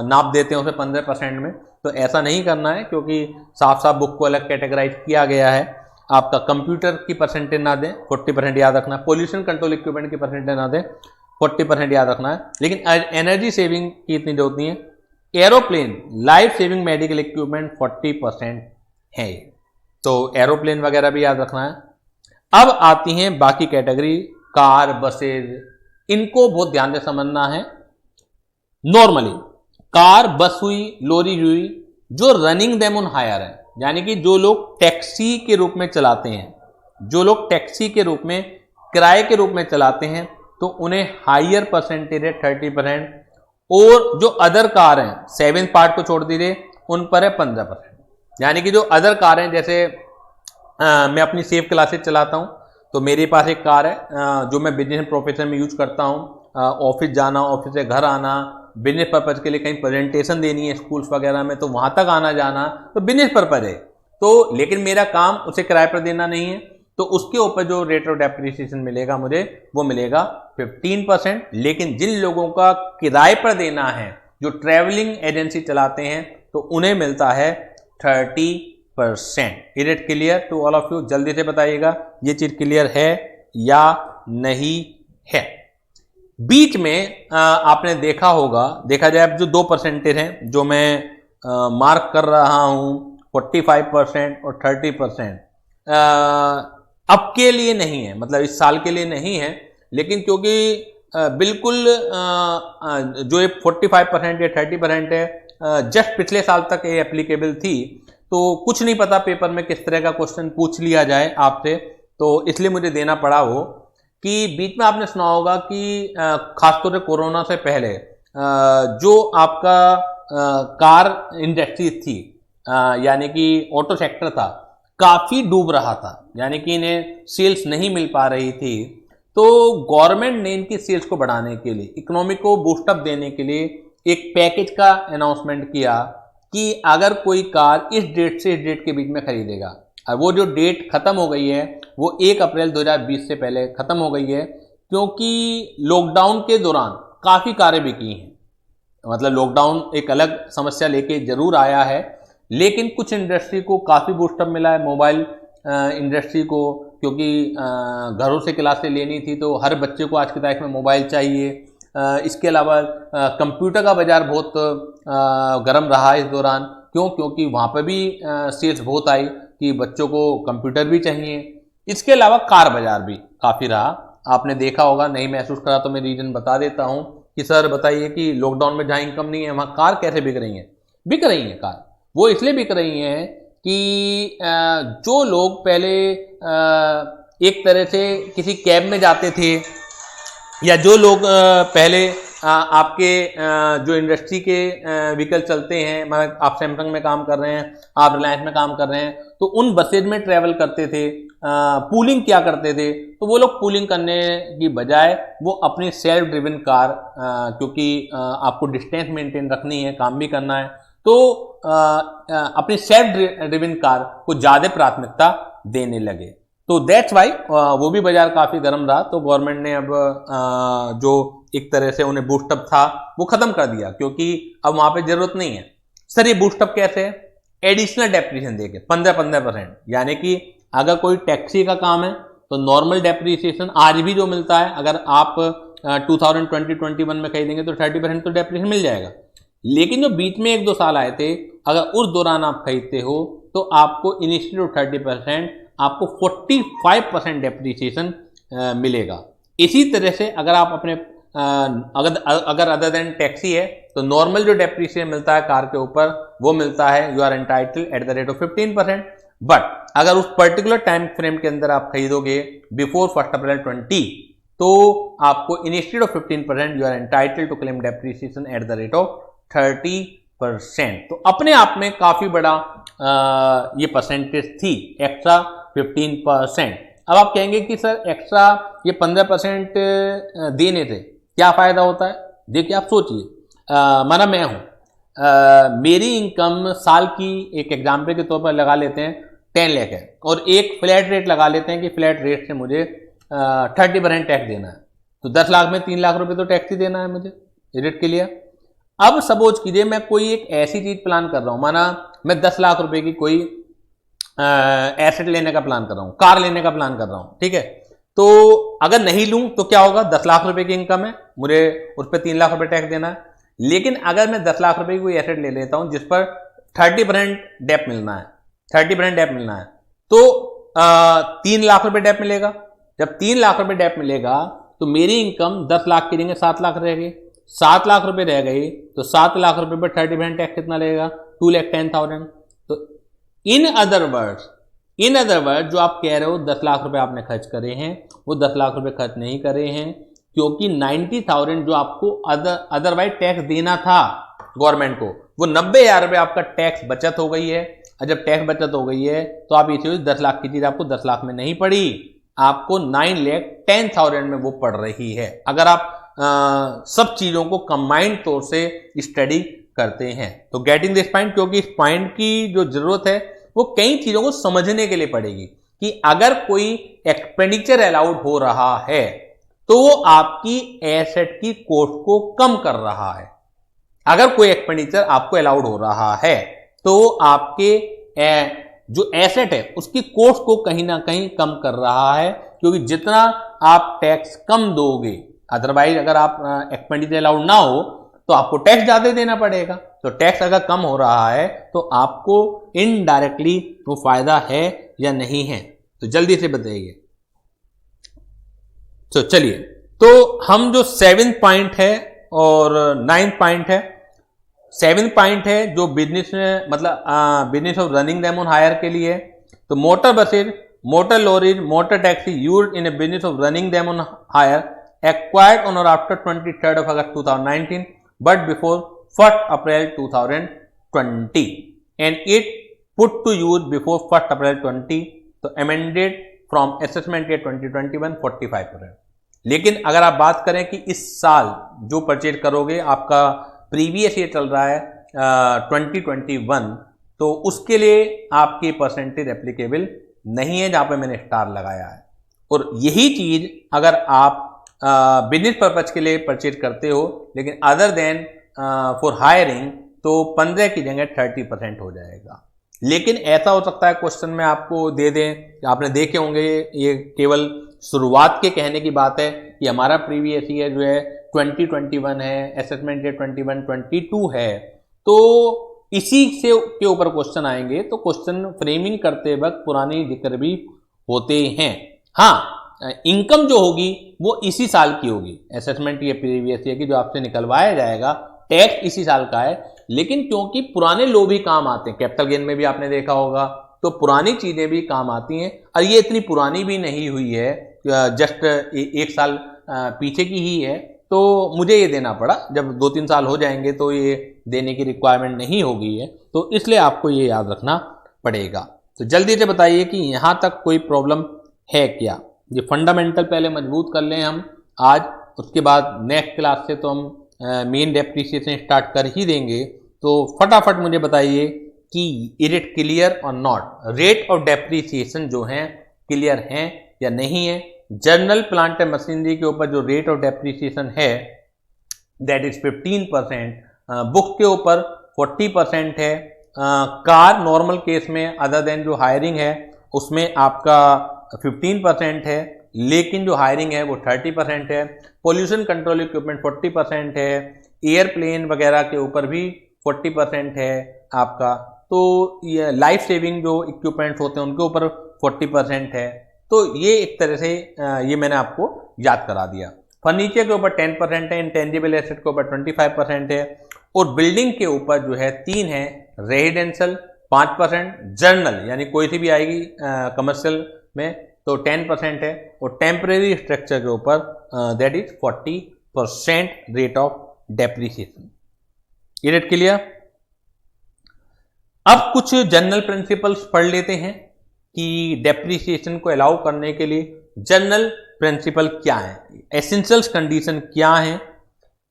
नाप देते हैं उसे 15% में, तो ऐसा नहीं करना है, क्योंकि साफ साफ बुक को अलग कैटेगराइज किया गया है। आपका कंप्यूटर की परसेंटेज ना दें, 40% याद रखना है। पोल्यूशन कंट्रोल इक्विपमेंट की परसेंटेज ना दें, 40% याद रखना है। लेकिन एनर्जी सेविंग की इतनी जरूरत नहीं है। Aeroplane, life saving medical equipment 40% है, तो एरोप्लेन वगैरह भी याद रखना है। अब आती हैं बाकी कैटेगरी, कार, बसेज, इनको बहुत ध्यान से समझना है। नॉर्मली कार, बस हुई, लॉरी हुई, जो रनिंग देम ऑन हायर है, यानी कि जो लोग टैक्सी के रूप में चलाते हैं, जो लोग टैक्सी के रूप में, किराए के रूप में चलाते हैं, तो उन्हें हायर परसेंटेज है 30%, और जो अदर कार हैं, 7th पार्ट को छोड़ दीजिए, उन पर है 15%। यानी कि जो अदर कार हैं, जैसे मैं अपनी सेफ क्लासेज चलाता हूं, तो मेरे पास एक कार है जो मैं बिजनेस प्रोफेशन में यूज करता हूं। ऑफिस जाना, ऑफिस से घर आना, बिजनेस पर्पज के लिए कहीं प्रेजेंटेशन देनी है स्कूल्स वगैरह में, तो वहां तक आना जाना तो बिजनेस पर्पज है। तो लेकिन मेरा काम उसे किराए पर देना नहीं है, तो उसके ऊपर जो रेट ऑफ डेप्रिसिएशन मिलेगा मुझे, वो मिलेगा 15%। लेकिन जिन लोगों का किराए पर देना है, जो ट्रैवलिंग एजेंसी चलाते हैं, तो उन्हें मिलता है 30%। Is it clear to all of you? जल्दी से बताइएगा ये चीज क्लियर है या नहीं है। बीच में आपने देखा होगा, देखा जाए अब जो 2% हैं जो मैं मार्क कर रहा हूं, 45% और 30%, अब के लिए नहीं है, मतलब इस साल के लिए नहीं है, लेकिन क्योंकि बिल्कुल जो ये 45% या 30% है, जस्ट पिछले साल तक ये एप्लीकेबल थी, तो कुछ नहीं पता पेपर में किस तरह का क्वेश्चन पूछ लिया जाए आपसे, तो इसलिए मुझे देना पड़ा वो। कि बीच में आपने सुना होगा कि खासतौर से कोरोना से पहले जो आपका कार इंडस्ट्री थी, यानी कि ऑटो सेक्टर था, काफी डूब रहा था, यानी कि इन्हें सेल्स नहीं मिल पा रही थी। तो गवर्नमेंट ने इनकी सेल्स को बढ़ाने के लिए, इकोनॉमी को बूस्टअप देने के लिए एक पैकेज का अनाउंसमेंट किया कि अगर कोई कार इस डेट से इस डेट के बीच में खरीदेगा, और वो जो डेट खत्म हो गई है वो 1 अप्रैल 2020 से पहले खत्म हो गई है, क्योंकि लॉकडाउन के दौरान काफ़ी कारें बिकी हैं। मतलब लॉकडाउन एक अलग समस्या लेके जरूर आया है, लेकिन कुछ इंडस्ट्री को काफ़ी बूस्टअप मिला है, मोबाइल इंडस्ट्री को, क्योंकि घरों से क्लासें लेनी थी, तो हर बच्चे को आज की तारीख में मोबाइल चाहिए। इसके अलावा कंप्यूटर का बाजार बहुत गर्म रहा इस दौरान। क्यों? क्योंकि वहाँ पर भी सेल्स बहुत आई कि बच्चों को कंप्यूटर भी चाहिए। इसके अलावा कार बाजार भी काफ़ी रहा, आपने देखा होगा, नहीं महसूस करा तो मैं रीजन बता देता हूँ कि सर बताइए कि लॉकडाउन में जहाँ इनकम नहीं है वहाँ कार कैसे बिक रही हैं? बिक रही हैं कार, वो इसलिए बिक रही हैं कि जो लोग पहले एक तरह से किसी कैब में जाते थे, या जो लोग पहले आपके जो इंडस्ट्री के व्हीकल चलते हैं, मतलब आप सैमसंग में काम कर रहे हैं, आप रिलायंस में काम कर रहे हैं, तो उन बसेज में ट्रैवल करते थे, पूलिंग क्या करते थे, तो वो लोग पूलिंग करने की बजाय वो अपनी सेल्फ ड्रिवन कार, क्योंकि आपको डिस्टेंस मेंटेन रखनी है, काम भी करना है, तो अपनी सेल्फ ड्रिवन कार को ज़्यादा प्राथमिकता देने लगे। तो दैट्स वाई वो भी बाजार काफ़ी गर्म रहा। तो गवर्नमेंट ने अब जो एक तरह से उन्हें बूस्टअप था वो खत्म कर दिया, क्योंकि अब वहां पे जरूरत नहीं है। सर ये बूस्टअप कैसे है? एडिशनल डेप्रिसिएशन देके 15%, यानी कि अगर कोई टैक्सी का काम है तो नॉर्मल डेप्रिसिएशन आज भी जो मिलता है, अगर आप 2020-21 में खरीदेंगे तो 30% तो डेप्रिसिएशन मिल जाएगा। लेकिन जो बीच में 1-2 साल आए थे, अगर उस दौरान आप खरीदते हो तो आपको इंस्टेड ऑफ 30% आपको 45% डेप्रिसिएशन मिलेगा। इसी तरह से अगर आप अपने अगर अदर देन टैक्सी है तो नॉर्मल जो डेप्रिसिएशन मिलता है कार के ऊपर वो मिलता है, you are entitled at the rate of 15%। But अगर उस पर्टिकुलर टाइम फ्रेम के अंदर आप खरीदोगे बिफोर 1 अप्रैल 20, तो आपको instead of 15% you are entitled to claim depreciation at the rate of 30%। तो अपने आप में काफी बड़ा ये परसेंटेज थी, एक्स्ट्रा 15%। अब आप कहेंगे कि सर एक्स्ट्रा ये 15% देने थे क्या फायदा होता है? देखिए आप सोचिए, माना मैं हूं, मेरी इनकम साल की, एक एग्जाम्पल के तौर पर लगा लेते हैं 10 लाख है, और एक फ्लैट रेट लगा लेते हैं कि फ्लैट रेट से मुझे 30% टैक्स देना है, तो 10 लाख में 3 लाख रुपए तो टैक्स ही देना है मुझे। रेट के लिए अब सपोज कीजिए मैं कोई एक ऐसी चीज प्लान कर रहा हूं, माना मैं 10 लाख रुपए की कोई एसेट लेने का प्लान कर रहा हूं, कार लेने का प्लान कर रहा हूं, ठीक है। तो अगर नहीं लूं तो क्या होगा? 10 लाख रुपए की इनकम है, मुझे उस पर 3 लाख रुपए टैक्स देना है। लेकिन अगर मैं 10 लाख रुपए की कोई एसेट ले लेता हूं जिस पर 30% डेप मिलना है, 30% डेप मिलना है, तो 3 लाख रुपए डेप मिलेगा। जब 3 लाख रुपए डेप मिलेगा तो मेरी इनकम 10 लाख की जगह 7 लाख रह गई, 7 लाख रुपए रह गई, तो 7 लाख रुपए पर 30% टैक्स कितना लगेगा, 2,10,000। तो इन अदर वर्ड जो आप कह रहे हो 10 लाख रुपए आपने खर्च करे हैं, वो 10 लाख रुपए खर्च नहीं करे हैं, क्योंकि 90,000 जो आपको अदरवाइज टैक्स देना था गवर्नमेंट को, वो 90,000 रुपए आपका टैक्स बचत हो गई है। और जब टैक्स बचत हो गई है तो आप इसे 10 लाख की चीज आपको 10 लाख में नहीं पड़ी, आपको 9,10,000 में वो पड़ रही है, अगर आप सब चीजों को कंबाइंड तौर से स्टडी करते हैं। तो गेटिंग दिस पॉइंट, क्योंकि इस पॉइंट की जो जरूरत है वो कई चीजों को समझने के लिए पड़ेगी कि अगर कोई एक्सपेंडिचर अलाउड हो रहा है तो वो आपकी एसेट की कॉस्ट को कम कर रहा है। अगर कोई एक्सपेंडिचर आपको अलाउड हो रहा है तो आपके जो एसेट है उसकी कॉस्ट को कहीं ना कहीं कम कर रहा है, क्योंकि जितना आप टैक्स कम दोगे, अदरवाइज अगर आप एक्सपेंडिचर अलाउड ना हो तो आपको टैक्स ज्यादा देना पड़ेगा। तो टैक्स अगर कम हो रहा है तो आपको इनडायरेक्टली वो फायदा है या नहीं है, तो जल्दी से बताइए। तो चलिए, तो हम जो 7th पॉइंट है और 9th पॉइंट है, 7th पॉइंट है जो बिजनेस में मतलब business of running them on hire के लिए, तो motor buses, motor lorries, motor taxi used in a business of running them on hire acquired on और after 23rd of August 2019 but before 1st April 2020 and it put to use before 1st April 20, तो amended from assessment year 2021 45%। लेकिन अगर आप बात करें कि इस साल जो परचेज करोगे, आपका प्रीवियस ईयर चल रहा है 2021, तो उसके लिए आपकी परसेंटेज एप्लीकेबल नहीं है, जहां पे मैंने स्टार लगाया है। और यही चीज अगर आप बिजनेस पर्पज के लिए परचेज करते हो, लेकिन अदर देन फॉर हायरिंग, तो 15 की जगह 30% हो जाएगा। लेकिन ऐसा हो सकता है क्वेश्चन में आपको दे दें, आपने देखे होंगे, ये केवल शुरुआत के कहने की बात है कि हमारा प्रीवियस ईयर जो है 2021 है, असेसमेंट ईयर 21-22 है, तो इसी से के ऊपर क्वेश्चन आएंगे। तो क्वेश्चन फ्रेमिंग करते वक्त पुरानी जिक्र भी होते हैं। हाँ, इनकम जो होगी वो इसी साल की होगी, असेसमेंट या प्रीवियस ईयर की जो आपसे निकलवाया जाएगा, टैक्स इसी साल का है। लेकिन क्योंकि पुराने लो भी काम आते हैं, कैपिटल गेन में भी आपने देखा होगा, तो पुरानी चीजें भी काम आती हैं। और ये इतनी पुरानी भी नहीं हुई है, जस्ट 1 साल पीछे की ही है, तो मुझे ये देना पड़ा। जब 2-3 साल हो जाएंगे तो ये देने की रिक्वायरमेंट नहीं होगी है, तो इसलिए आपको ये याद रखना पड़ेगा। तो जल्दी से बताइए कि यहाँ तक कोई प्रॉब्लम है क्या। ये फंडामेंटल पहले मजबूत कर लें हम आज, उसके बाद नेक्स्ट क्लास से तो हम मेन डेप्रिसिएशन स्टार्ट कर ही देंगे। तो फटाफट मुझे बताइए कि इज इट क्लियर और नॉट, रेट ऑफ डेप्रिसिएशन जो है क्लियर हैं या नहीं है। जनरल प्लांट एंड मशीनरी के ऊपर जो रेट ऑफ डेप्रिसिएशन है दैट इज 15%, बुक के ऊपर 40% है, कार नॉर्मल केस में अदर देन जो हायरिंग है उसमें आपका 15% है, लेकिन जो हायरिंग है वो 30% है। पोल्यूशन कंट्रोल इक्विपमेंट 40% है, एयरप्लेन वगैरह के ऊपर भी 40% है आपका। तो ये लाइफ सेविंग जो इक्विपमेंट्स होते हैं उनके ऊपर 40% है। तो ये एक तरह से ये मैंने आपको याद करा दिया। फर्नीचर के ऊपर 10% है, इंटेंजिबल एसेट के ऊपर 25% है, और बिल्डिंग के ऊपर जो है 3 है, रेजिडेंशियल 5%, जर्नल यानी कोई सी भी आएगी कमर्शियल में तो 10% है, और टेम्परेरी स्ट्रक्चर के ऊपर that is 40% rate of depreciation. Is it clear? अब कुछ जनरल प्रिंसिपल्स पढ़ लेते हैं कि डेप्रिसिएशन को अलाउ करने के लिए जनरल प्रिंसिपल क्या है, एसेंशियल्स कंडीशन क्या है।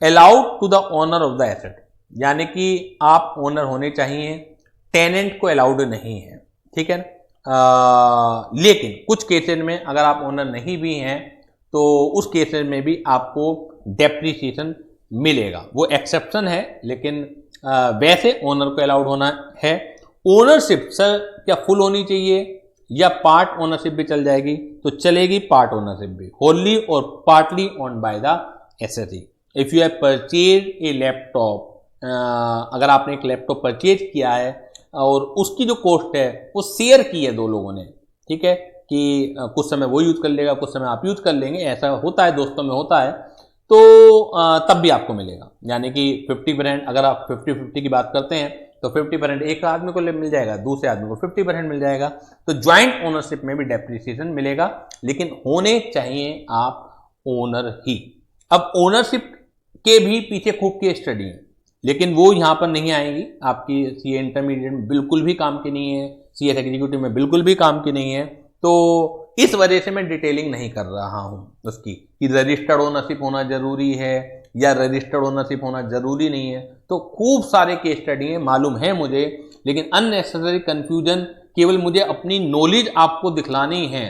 Allowed to the owner of the asset, यानी कि आप ओनर होने चाहिए, टेनेंट को अलाउड नहीं है, ठीक है। लेकिन कुछ केसेस में अगर आप ओनर नहीं भी हैं तो उस केसेस में भी आपको डेप्रिसिएशन मिलेगा, वो एक्सेप्शन है, लेकिन वैसे ओनर को अलाउड होना है। ओनरशिप सर क्या फुल होनी चाहिए या पार्ट ओनरशिप भी चल जाएगी? तो चलेगी पार्ट ओनरशिप भी, होली और partly owned by the assessee. If you have purchase a laptop, अगर आपने एक लैपटॉप परचेज किया है और उसकी जो कॉस्ट है वो शेयर की है 2 लोगों ने, ठीक है, कि कुछ समय वो यूज कर लेगा, कुछ समय आप यूज कर लेंगे, ऐसा होता है, दोस्तों में होता है, तो तब भी आपको मिलेगा। यानी कि 50%, अगर आप 50-50 की बात करते हैं तो 50% एक आदमी को मिल जाएगा, दूसरे आदमी को 50% मिल जाएगा। तो ज्वाइंट ओनरशिप में भी डेप्रिसिएशन मिलेगा, लेकिन होने चाहिए आप ओनर ही। अब ओनरशिप के भी पीछे खूब की स्टडी है, लेकिन वो यहाँ पर नहीं आएंगी। आपकी सीए इंटरमीडिएट में बिल्कुल भी काम की नहीं है, सीएस एग्जीक्यूटिव में बिल्कुल भी काम की नहीं है। तो इस वजह से मैं डिटेलिंग नहीं कर रहा हूं उसकी कि रजिस्टर्ड ओनरशिप होना जरूरी है या रजिस्टर्ड ओनरशिप होना जरूरी नहीं है। तो खूब सारे केस स्टडी है, मालूम है मुझे, लेकिन अननेसेसरी कंफ्यूजन केवल मुझे अपनी नॉलेज आपको दिखलानी है,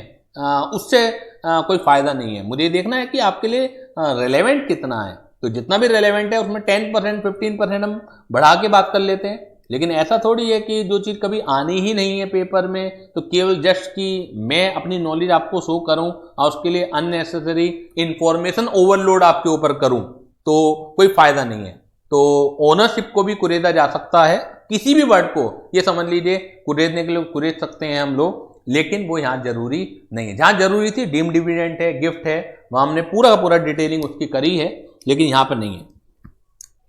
उससे कोई फायदा नहीं है। मुझे देखना है कि आपके लिए रेलेवेंट कितना है। तो जितना भी रेलेवेंट है उसमें 10% 15% हम बढ़ा के बात कर लेते हैं, लेकिन ऐसा थोड़ी है कि जो चीज़ कभी आनी ही नहीं है पेपर में तो केवल जस्ट कि मैं अपनी नॉलेज आपको शो करूं और उसके लिए अननेसेसरी इंफॉर्मेशन ओवरलोड आपके ऊपर करूं तो कोई फायदा नहीं है। तो ओनरशिप को भी कुरेदा जा सकता है, किसी भी वर्ड को ये समझ लीजिए कुरेदने के लिए कुरेद सकते हैं हम लोग, लेकिन वो यहाँ जरूरी नहीं है। जहाँ जरूरी थी डीम डिविडेंड है, गिफ्ट है, वहाँ हमने पूरा का पूरा डिटेलिंग उसकी करी है, लेकिन यहाँ पर नहीं है।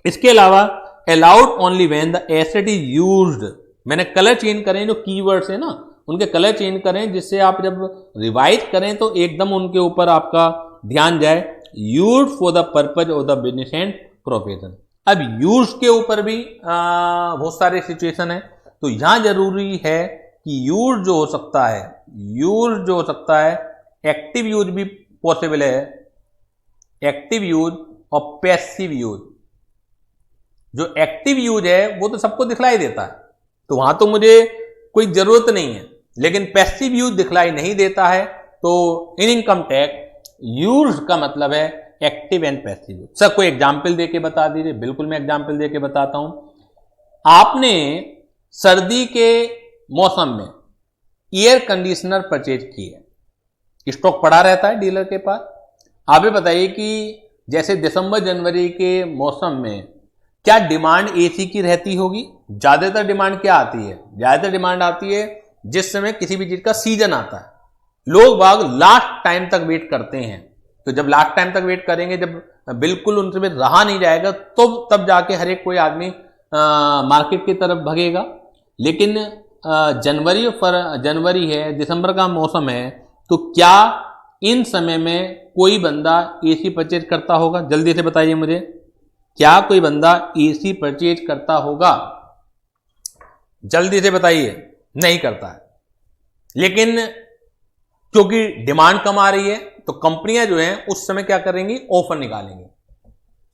इसके अलावा allowed only when the asset is used, मैंने कलर चेंज करें, जो कीवर्ड्स है ना उनके कलर चेंज करें, जिससे आप जब रिवाइज करें तो एकदम उनके ऊपर आपका ध्यान जाए। Used for the purpose of the business and profession. अब यूज के ऊपर भी बहुत सारे सिचुएशन है, तो यहां जरूरी है कि यूज जो हो सकता है, यूज जो हो सकता है, एक्टिव यूज भी पॉसिबल है, एक्टिव यूज और पैसिव यूज। जो एक्टिव यूज है वो तो सबको दिखलाई देता है, तो वहां तो मुझे कोई जरूरत नहीं है, लेकिन पैसिव यूज दिखलाई नहीं देता है। तो इन इनकम टैक्स यूज का मतलब है active and passive use. Sir कोई एग्जाम्पल देके बता दीजिए। बिल्कुल मैं एग्जाम्पल देके बताता हूं। आपने सर्दी के मौसम में एयर कंडीशनर परचेज किए, स्टॉक पड़ा रहता है डीलर के पास। आप ये बताइए कि जैसे दिसंबर जनवरी के मौसम में क्या डिमांड एसी की रहती होगी? ज्यादातर डिमांड क्या आती है? ज्यादातर डिमांड आती है जिस समय किसी भी चीज का सीजन आता है, लोग बाग लास्ट टाइम तक वेट करते हैं। तो जब लास्ट टाइम तक वेट करेंगे, जब बिल्कुल उनसे भी रहा नहीं जाएगा, तो तब जाके हर एक कोई आदमी मार्केट की तरफ भगेगा। लेकिन जनवरी है, दिसंबर का मौसम है, तो क्या इन समय में कोई बंदा एसी परचेज करता होगा? जल्दी से बताइए मुझे, क्या कोई बंदा एसी परचेज करता होगा? जल्दी से बताइए। नहीं करता है। लेकिन क्योंकि डिमांड कम आ रही है तो कंपनियां जो हैं उस समय क्या करेंगी? ऑफर निकालेंगी।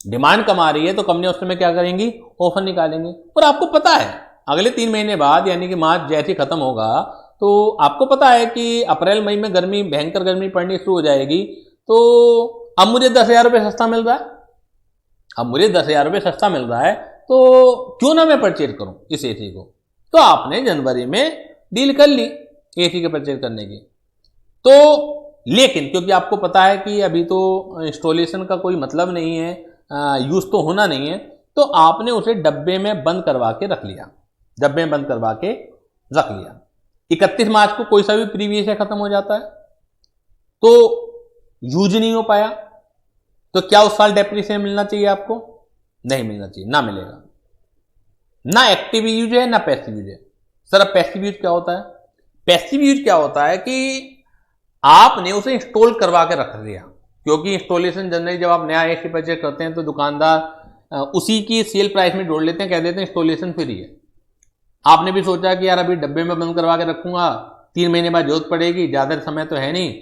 डिमांड कम आ रही है तो कंपनियां उस समय क्या करेंगी? ऑफर निकालेंगी। और आपको पता है अगले 3 महीने बाद, यानी कि मार्च जैसे खत्म होगा, तो आपको पता है कि अप्रैल मई में गर्मी, भयंकर गर्मी पड़नी शुरू हो जाएगी। तो अब मुझे 10,000 रुपये सस्ता मिल रहा है, अब मुझे 10,000 रुपये सस्ता मिल रहा है, तो क्यों ना मैं परचेज करूं इस एसी को। तो आपने जनवरी में डील कर ली एसी के परचेज करने की। तो लेकिन क्योंकि आपको पता है कि अभी तो इंस्टॉलेशन का कोई मतलब नहीं है, यूज तो होना नहीं है, तो आपने उसे डब्बे में बंद करवा के रख लिया, डब्बे में बंद करवा के रख लिया। 31 मार्च को कोई सा भी प्रीवियस है खत्म हो जाता है, तो यूज नहीं हो पाया, तो क्या उस साल डेप्रिसिएशन मिलना चाहिए आपको? नहीं मिलना चाहिए, ना मिलेगा। ना एक्टिव यूज है ना पैसिव यूज है। सर अब पैसिव यूज क्या होता है? पैसिव यूज क्या होता है कि आपने उसे इंस्टॉल करवा के रख दिया, क्योंकि इंस्टॉलेशन जनरली जब आप नया एसी परचेज करते हैं तो दुकानदार उसी की सेल प्राइस में जोड़ लेते हैं, कह देते हैं इंस्टॉलेशन फ्री है। आपने भी सोचा कि यार अभी डब्बे में बंद करवा के रखूंगा, 3 महीने बाद जरूरत पड़ेगी, ज्यादा समय तो है नहीं,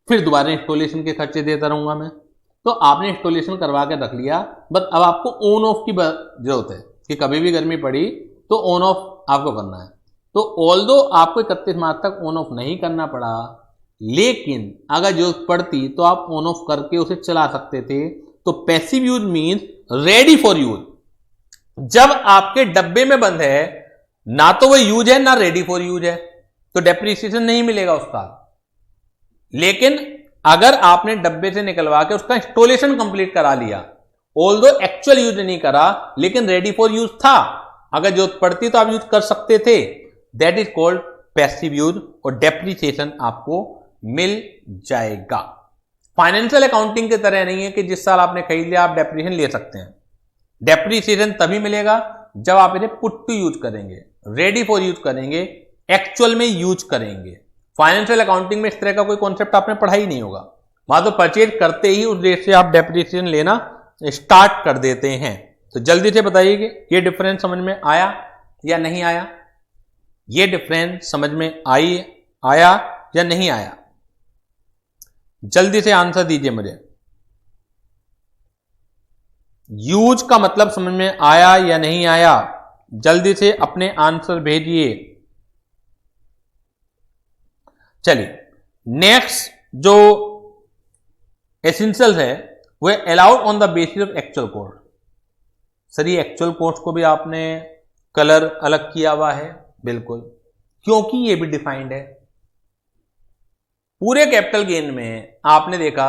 फिर दोबारा इंस्टॉलेशन के खर्चे देता रहूंगा मैं। तो आपने इंस्टॉलेशन करवा के रख लिया, बट अब आपको ऑन ऑफ की जरूरत है कि कभी भी गर्मी पड़ी तो ऑन ऑफ आपको करना है। तो ऑल्दो आपको 31 मार्च तक ऑन ऑफ नहीं करना पड़ा, लेकिन अगर जरूरत पड़ती तो आप ऑन ऑफ करके उसे चला सकते थे। तो passive use means ready for use. जब आपके डब्बे में बंद है, ना तो वो यूज है ना रेडी फॉर यूज है, तो डेप्रिसिएशन नहीं मिलेगा उसका। लेकिन अगर आपने डब्बे से निकलवा के उसका इंस्टॉलेशन कंप्लीट करा लिया, ऑल्दो एक्चुअल यूज नहीं करा लेकिन रेडी फॉर यूज था, अगर जरूरत पड़ती तो आप यूज कर सकते थे, that is called passive use, और डेप्रिसिएशन आपको मिल जाएगा। फाइनेंशियल अकाउंटिंग की तरह नहीं है कि जिस साल आपने खरीद लिया आप डेप्रिसिएशन ले सकते हैं। डेप्रिसिएशन तभी मिलेगा जब आप इन्हें पुट टू यूज करेंगे, रेडी फॉर यूज करेंगे, एक्चुअल में यूज करेंगे। फाइनेंशियल अकाउंटिंग में इस तरह का कोई कॉन्सेप्ट आपने पढ़ा ही नहीं होगा। वहां तो परचेज करते ही उस रेट से आप डेप्रिसिएशन लेना स्टार्ट कर देते हैं। तो जल्दी से बताइए कि ये डिफरेंस समझ में आया या नहीं आया? ये डिफरेंस समझ में आया या नहीं आया? जल्दी से आंसर दीजिए मुझे। यूज का मतलब समझ में आया या नहीं आया? जल्दी से अपने आंसर भेजिए। चलिए, नेक्स्ट जो एसेंशियल है वो allowed on the basis of actual cost. Sir ये एक्चुअल कोस्ट को भी आपने कलर अलग किया हुआ है, बिल्कुल, क्योंकि ये भी डिफाइंड है। पूरे कैपिटल गेन में आपने देखा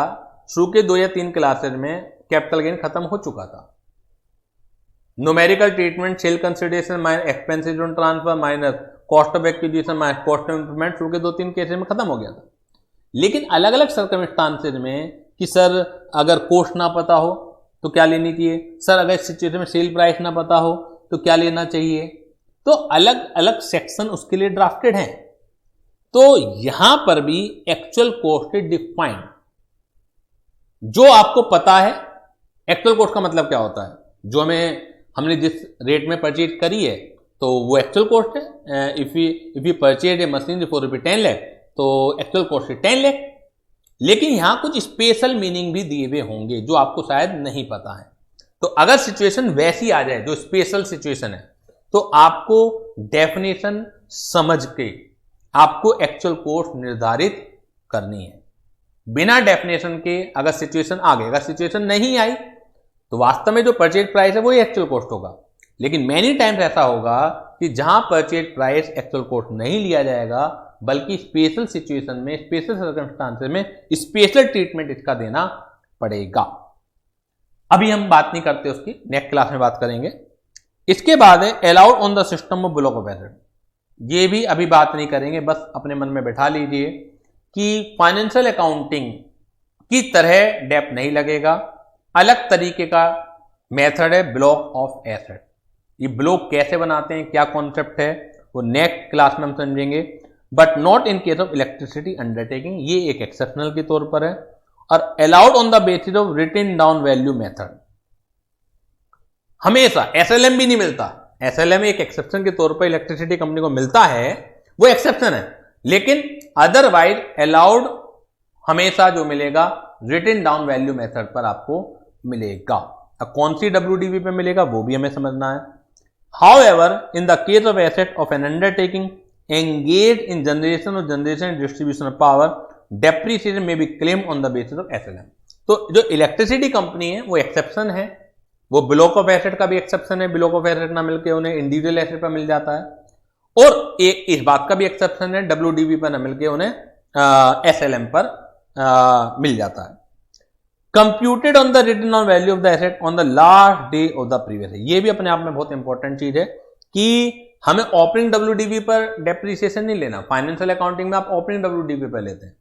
शुरू के 2 या 3 क्लासेज में कैपिटल गेन खत्म हो चुका था। Numerical treatment, sale consideration minus expenses on transfer minus cost of acquisition minus cost of improvement शुरू के 2-3 केसेस में खत्म हो गया था। लेकिन अलग अलग सर्कमस्टांसेस में कि सर अगर कॉस्ट ना पता हो तो क्या लेनी चाहिए, सर अगर इस सिचुएशन में सेल प्राइस ना पता हो तो क्या लेना चाहिए, तो अलग अलग सेक्शन उसके लिए ड्राफ्टेड हैं। तो यहां पर भी एक्चुअल कॉस्ट इज डिफाइंड। जो आपको पता है, एक्चुअल कॉस्ट का मतलब क्या होता है, जो हमने जिस रेट में परचेज करी है तो वो एक्चुअल कॉस्ट है। If you purchase a machine for ₹10 lakh तो एक्चुअल कॉस्ट है 10 लाख। लेकिन यहां कुछ स्पेशल मीनिंग भी दिए हुए होंगे जो आपको शायद नहीं पता है। तो अगर सिचुएशन वैसी आ जाए जो स्पेशल सिचुएशन है तो आपको डेफिनेशन समझ के आपको एक्चुअल कॉस्ट निर्धारित करनी है। बिना डेफिनेशन के अगर सिचुएशन आ गई, अगर सिचुएशन नहीं आई तो वास्तव में जो परचेज प्राइस है वही एक्चुअल कॉस्ट होगा। लेकिन मैनी टाइम्स ऐसा होगा कि जहां परचेज प्राइस एक्चुअल कॉस्ट नहीं लिया जाएगा बल्कि स्पेशल सिचुएशन में, स्पेशल सर्कमस्टांसेस में स्पेशल ट्रीटमेंट इसका देना पड़ेगा। अभी हम बात नहीं करते उसकी, नेक्स्ट क्लास में बात करेंगे। इसके बाद है allowed on the system of block of asset. ये भी अभी बात नहीं करेंगे, बस अपने मन में बैठा लीजिए कि फाइनेंशियल अकाउंटिंग की तरह डेप नहीं लगेगा, अलग तरीके का मेथड है ब्लॉक ऑफ एसेट। ये ब्लॉक कैसे बनाते हैं, क्या कॉन्सेप्ट है, वो नेक्स्ट क्लास में हम समझेंगे। But not in case of electricity undertaking, ये एक एक्सेप्शनल के तौर पर है। और allowed on the basis of written down value method. हमेशा एसएलएम भी नहीं मिलता, एसएलएम एक एक्सेप्शन के तौर पर इलेक्ट्रिसिटी कंपनी को मिलता है, वो एक्सेप्शन है। लेकिन अदरवाइज अलाउड हमेशा जो मिलेगा रिटन डाउन वैल्यू मेथड पर आपको मिलेगा। अब कौन सी WDV पे मिलेगा वो भी हमें समझना है। However, in the case of asset of an undertaking engaged in generation and distribution of power, depreciation may be claimed on the basis of SLM. तो जो इलेक्ट्रिसिटी कंपनी है वो एक्सेप्शन है, वो ब्लॉक ऑफ एसेट का भी एक्सेप्शन है। ब्लॉक ऑफ एसेट ना मिलकर उन्हें इंडिविजुअल एसेट पर मिल जाता है। और एक इस बात का भी एक्सेप्शन है, WDV पर ना मिलकर उन्हें SLM पर मिल जाता है। Computed on the written on value of the asset on the last day of the previous. ये भी अपने आप में बहुत इंपॉर्टेंट चीज है कि हमें ओपनिंग WDV पर डेप्रिसिएशन नहीं लेना। फाइनेंशियल अकाउंटिंग में आप ओपनिंग WDV पर लेते हैं,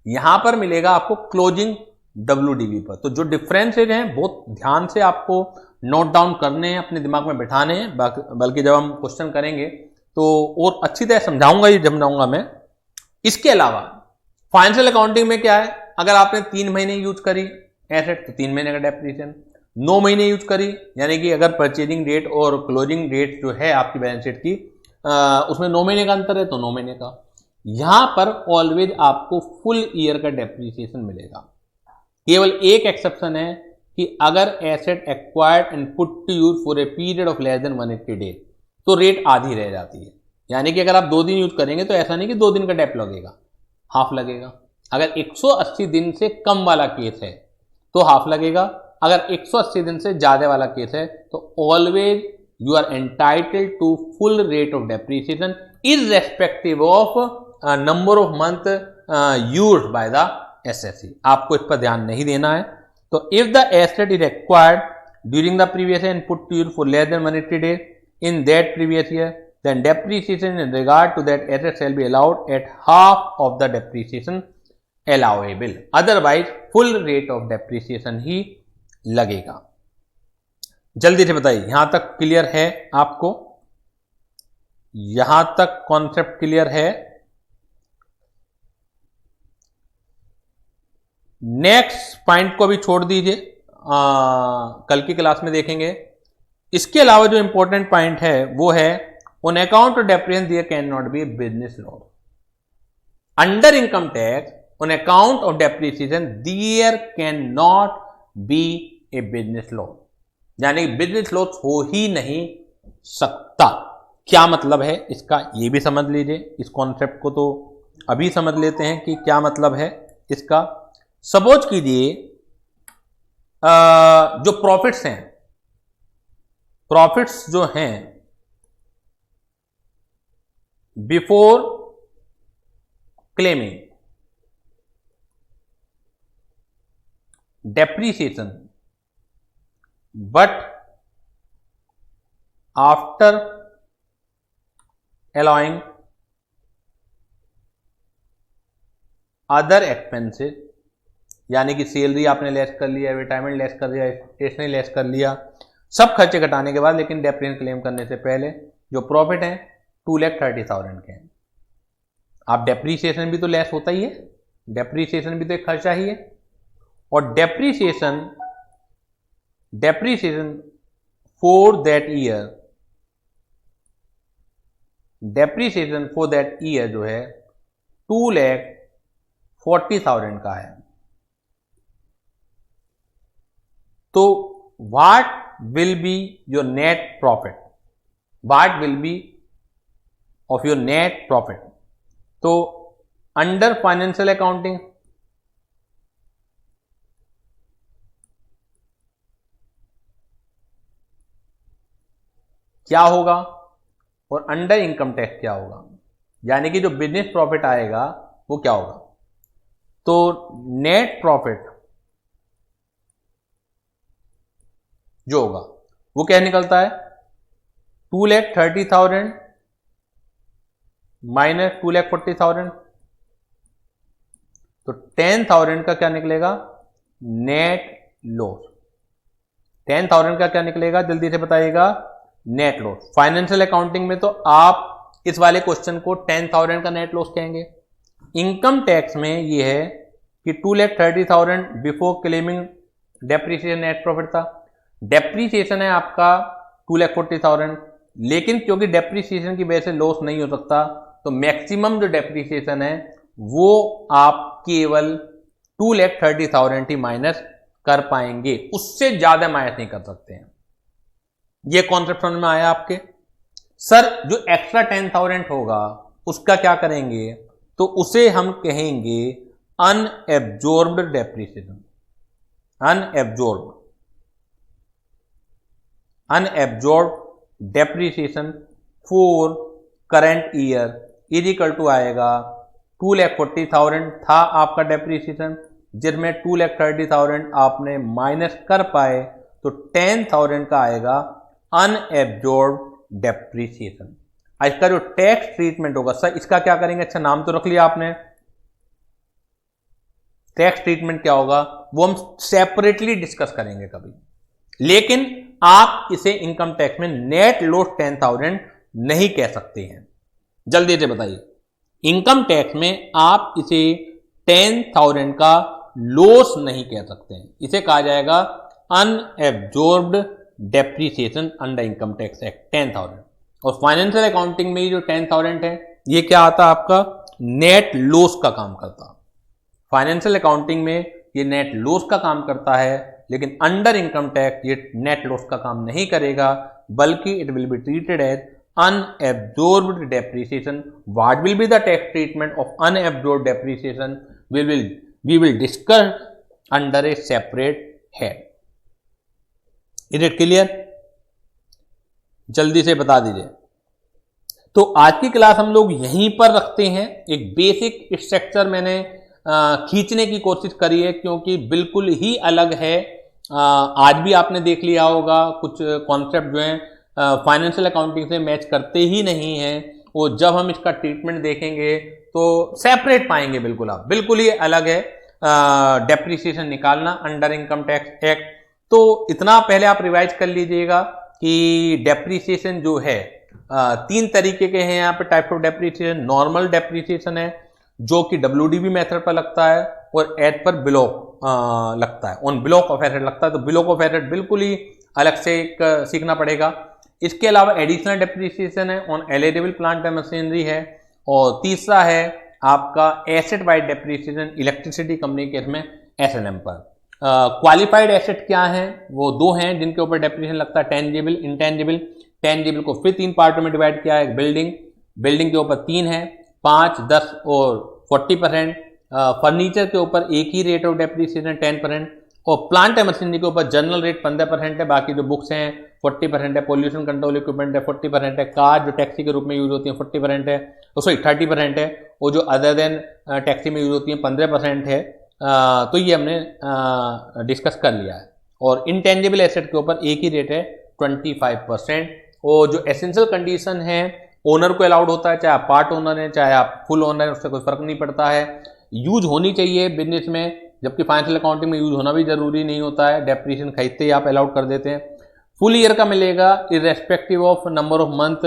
यहां पर मिलेगा आपको क्लोजिंग WDV पर। तो जो डिफरेंसेज हैं बहुत ध्यान से आपको नोट डाउन करने हैं, अपने दिमाग में बिठाने हैं, बल्कि जब हम क्वेश्चन करेंगे तो और अच्छी तरह समझाऊंगा, ये समझाऊंगा मैं। इसके अलावा फाइनेंशियल अकाउंटिंग में क्या है, अगर आपने 3 महीने यूज करी एसेट तो 3 महीने का डेप्रिसिएशन, 9 महीने यूज करी यानी कि अगर परचेजिंग डेट और क्लोजिंग डेट जो है आपकी बैलेंस शीट की उसमें 9 महीने का अंतर है तो 9 महीने का। यहां पर ऑलवेज आपको फुल ईयर का डेप्रिसिएशन मिलेगा। केवल एक एक्सेप्शन है कि अगर asset acquired and put to use for a period of less than 180 days तो रेट आधी रह जाती है। यानी कि अगर आप 2 दिन यूज करेंगे तो ऐसा नहीं कि 2 दिन का डेप लगेगा, हाफ लगेगा। अगर 180 दिन से कम वाला केस है तो हाफ लगेगा, अगर 180 दिन से ज्यादा वाला केस है तो always you are entitled to full rate of depreciation irrespective of number of month used by the SSC. आपको इस पर ध्यान नहीं देना है। तो if the asset is acquired during the previous year and put to use for less than 180 days in that previous year, then depreciation in regard to that asset shall be allowed at half of the depreciation allowable, otherwise full rate of depreciation ही लगेगा। जल्दी से बताइए, यहां तक क्लियर है आपको? यहां तक कॉन्सेप्ट क्लियर है? नेक्स्ट पॉइंट को भी छोड़ दीजिए, कल की क्लास में देखेंगे। इसके अलावा जो इंपॉर्टेंट पॉइंट है वो है on account of depreciation there can not be business loss. Under income tax on account of depreciation there can not be a business loss, यानी बिजनेस लॉस हो ही नहीं सकता। क्या मतलब है इसका, ये भी समझ लीजिए। इस कॉन्सेप्ट को तो अभी समझ लेते हैं कि क्या मतलब है इसका। सपोज कीजिए जो प्रॉफिट्स हैं, प्रॉफिट्स जो हैं before claiming depreciation but after allowing other expenses, यानी कि सैलरी आपने लेस कर लिया, रिटायरमेंट लेस कर लिया, स्टेशनरी लेस कर लिया, सब खर्चे घटाने के बाद, लेकिन डेप्रिसिएशन क्लेम करने से पहले जो प्रॉफिट है 2,30,000 के हैं। आप डेप्रीसिएशन भी तो लेस होता ही है, डेप्रीसिएशन भी तो एक खर्चा ही है। और depreciation for that year, depreciation for that year जो है 2,40,000 का है। तो what will be your net profit, what will B of your net profit? तो अंडर फाइनेंशियल अकाउंटिंग क्या होगा और अंडर इनकम टैक्स क्या होगा, यानी कि जो बिजनेस प्रॉफिट आएगा वो क्या होगा? तो नेट प्रॉफिट जो होगा वो क्या निकलता है? 2,30,000 माइनस 2,40,000, तो 10,000 का क्या निकलेगा? Net loss. 10,000 का क्या निकलेगा, जल्दी से बताइएगा? Net loss. फाइनेंशियल अकाउंटिंग में तो आप इस वाले क्वेश्चन को 10,000 का नेट लॉस कहेंगे। इनकम टैक्स में ये है कि 2,30,000 before claiming depreciation net profit था। डेप्रीसिएशन है आपका 2,40,000, लेकिन क्योंकि डेप्रीसिएशन की वजह से लॉस नहीं हो सकता, तो मैक्सिमम जो डेप्रीसिएशन है वो आप केवल 2,30,000 ही माइनस कर पाएंगे, उससे ज्यादा माइनस नहीं कर सकते हैं। ये कॉन्सेप्ट समझ में आया आपके? सर जो एक्स्ट्रा 10,000 होगा उसका क्या करेंगे? तो उसे हम कहेंगे unabsorbed depreciation. Unabsorbed depreciation for current year is equal to आएगा 2,40,000 था आपका डेप्रीसिएशन, जिसमें 2,30,000 आपने माइनस कर पाए, तो 10,000 का आएगा अनएब्जॉर्ब्ड डेप्रीसिएशन। इसका जो टैक्स ट्रीटमेंट होगा, सर इसका क्या करेंगे? अच्छा नाम तो रख लिया आपने, टैक्स ट्रीटमेंट क्या होगा वो हम सेपरेटली डिस्कस करेंगे कभी, लेकिन आप इसे इनकम टैक्स में नेट लॉस 10,000 नहीं कह सकते हैं। जल्दी से बताइए, इनकम टैक्स में आप इसे 10,000 का लॉस नहीं कह सकते हैं, इसे कहा जाएगा unabsorbed depreciation under income tax act 10,000। और फाइनेंशियल अकाउंटिंग में जो 10,000 है ये क्या आता है? आपका नेट लॉस का काम करता। फाइनेंशियल अकाउंटिंग में ये नेट लॉस का काम करता है, लेकिन अंडर इनकम टैक्स ये नेट लॉस का काम नहीं करेगा, बल्कि it will be treated as unabsorbed depreciation. What will be the tax treatment of unabsorbed depreciation we will discuss under a separate head. Is it clear? जल्दी से बता दीजिए। तो आज की क्लास हम लोग यहीं पर रखते हैं। एक बेसिक स्ट्रक्चर मैंने खींचने की कोशिश करी है, क्योंकि बिल्कुल ही अलग है। आज भी आपने देख लिया होगा कुछ कॉन्सेप्ट जो हैं फाइनेंशियल अकाउंटिंग से मैच करते ही नहीं हैं, और जब हम इसका ट्रीटमेंट देखेंगे तो सेपरेट पाएंगे बिल्कुल, आप बिल्कुल ही अलग है डेप्रिसिएशन निकालना अंडर इनकम टैक्स एक्ट। तो इतना पहले आप रिवाइज कर लीजिएगा कि डेप्रिसिएशन जो है 3 तरीके के हैं यहाँ पे type of depreciation. Normal depreciation है जो कि WDV मेथड पर लगता है और एड पर ब्लॉक लगता है, ऑन ब्लॉक ऑफ एसेट लगता है। तो ब्लॉक ऑफ एसेट बिल्कुल ही अलग से एक सीखना पड़ेगा। इसके अलावा एडिशनल डेप्रिसिएशन है on eligible plant and machinery है। और तीसरा है आपका asset wide depreciation electricity company के इसमें SLM पर। क्वालिफाइड एसेट क्या है, वो 2 हैं जिनके ऊपर डेप्रिसिएशन लगता है, टेंजिबल इंटेंजिबल। टेंजिबल को फिर 3 पार्टों में डिवाइड किया है। बिल्डिंग के ऊपर 3 है, 5, 10 और 40%। फर्नीचर के ऊपर एक ही रेट ऑफ डेप्रिसिएशन 10%। और प्लांट एंड मशीनरी के ऊपर जनरल रेट 15% है, बाकी जो बुक्स हैं 40% है, पोल्यूशन कंट्रोल इक्विपमेंट है 40% है, कार जो टैक्सी के रूप में यूज होती है 40% है, सॉरी 30% है, और जो अदर देन टैक्सी में यूज होती है 15% है। तो ये हमने डिस्कस कर लिया है। और इंटेंजिबल एसेट के ऊपर एक ही रेट है 25%। और जो एसेंशियल कंडीशन है ओनर को अलाउड होता है, चाहे आप पार्ट ओनर हैं चाहे आप फुल ओनर हैं, उससे कोई फर्क नहीं पड़ता है। यूज होनी चाहिए बिजनेस में, जबकि फाइनेंशियल अकाउंटिंग में यूज होना भी जरूरी नहीं होता है। डेप्रिसिएशन खरीदते ही आप अलाउड कर देते हैं। फुल ईयर का मिलेगा irrespective of number of month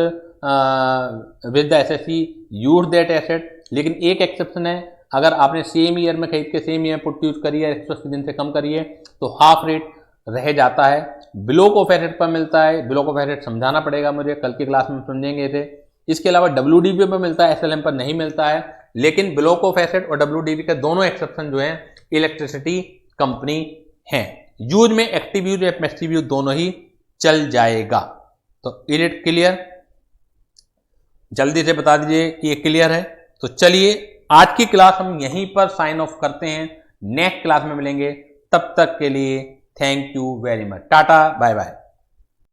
with the SSE use that asset. लेकिन एक एक्सेप्शन है, अगर आपने सेम ईयर में खरीद के सेम ईयर पुट यूज करी है, 180 दिन से कम करिए तो हाफ रेट रह जाता है। ब्लॉक ऑफ एसेट पर मिलता है, ब्लॉक ऑफ एसेट समझाना पड़ेगा मुझे, कल की क्लास में समझेंगे इसे। इसके अलावा WDV पर मिलता है, SLM पर नहीं मिलता है। लेकिन ब्लॉक ऑफ एसेट और WDV के दोनों एक्सेप्शन जो हैं इलेक्ट्रिसिटी कंपनी हैं। यूज में एक्टिव यूज या पैसिव यूज दोनों ही चल जाएगा। तो इज इट क्लियर? जल्दी से बता दीजिए कि ये क्लियर है। तो चलिए आज की क्लास हम यहीं पर साइन ऑफ करते हैं, नेक्स्ट क्लास में मिलेंगे। तब तक के लिए thank you very much, tata bye bye.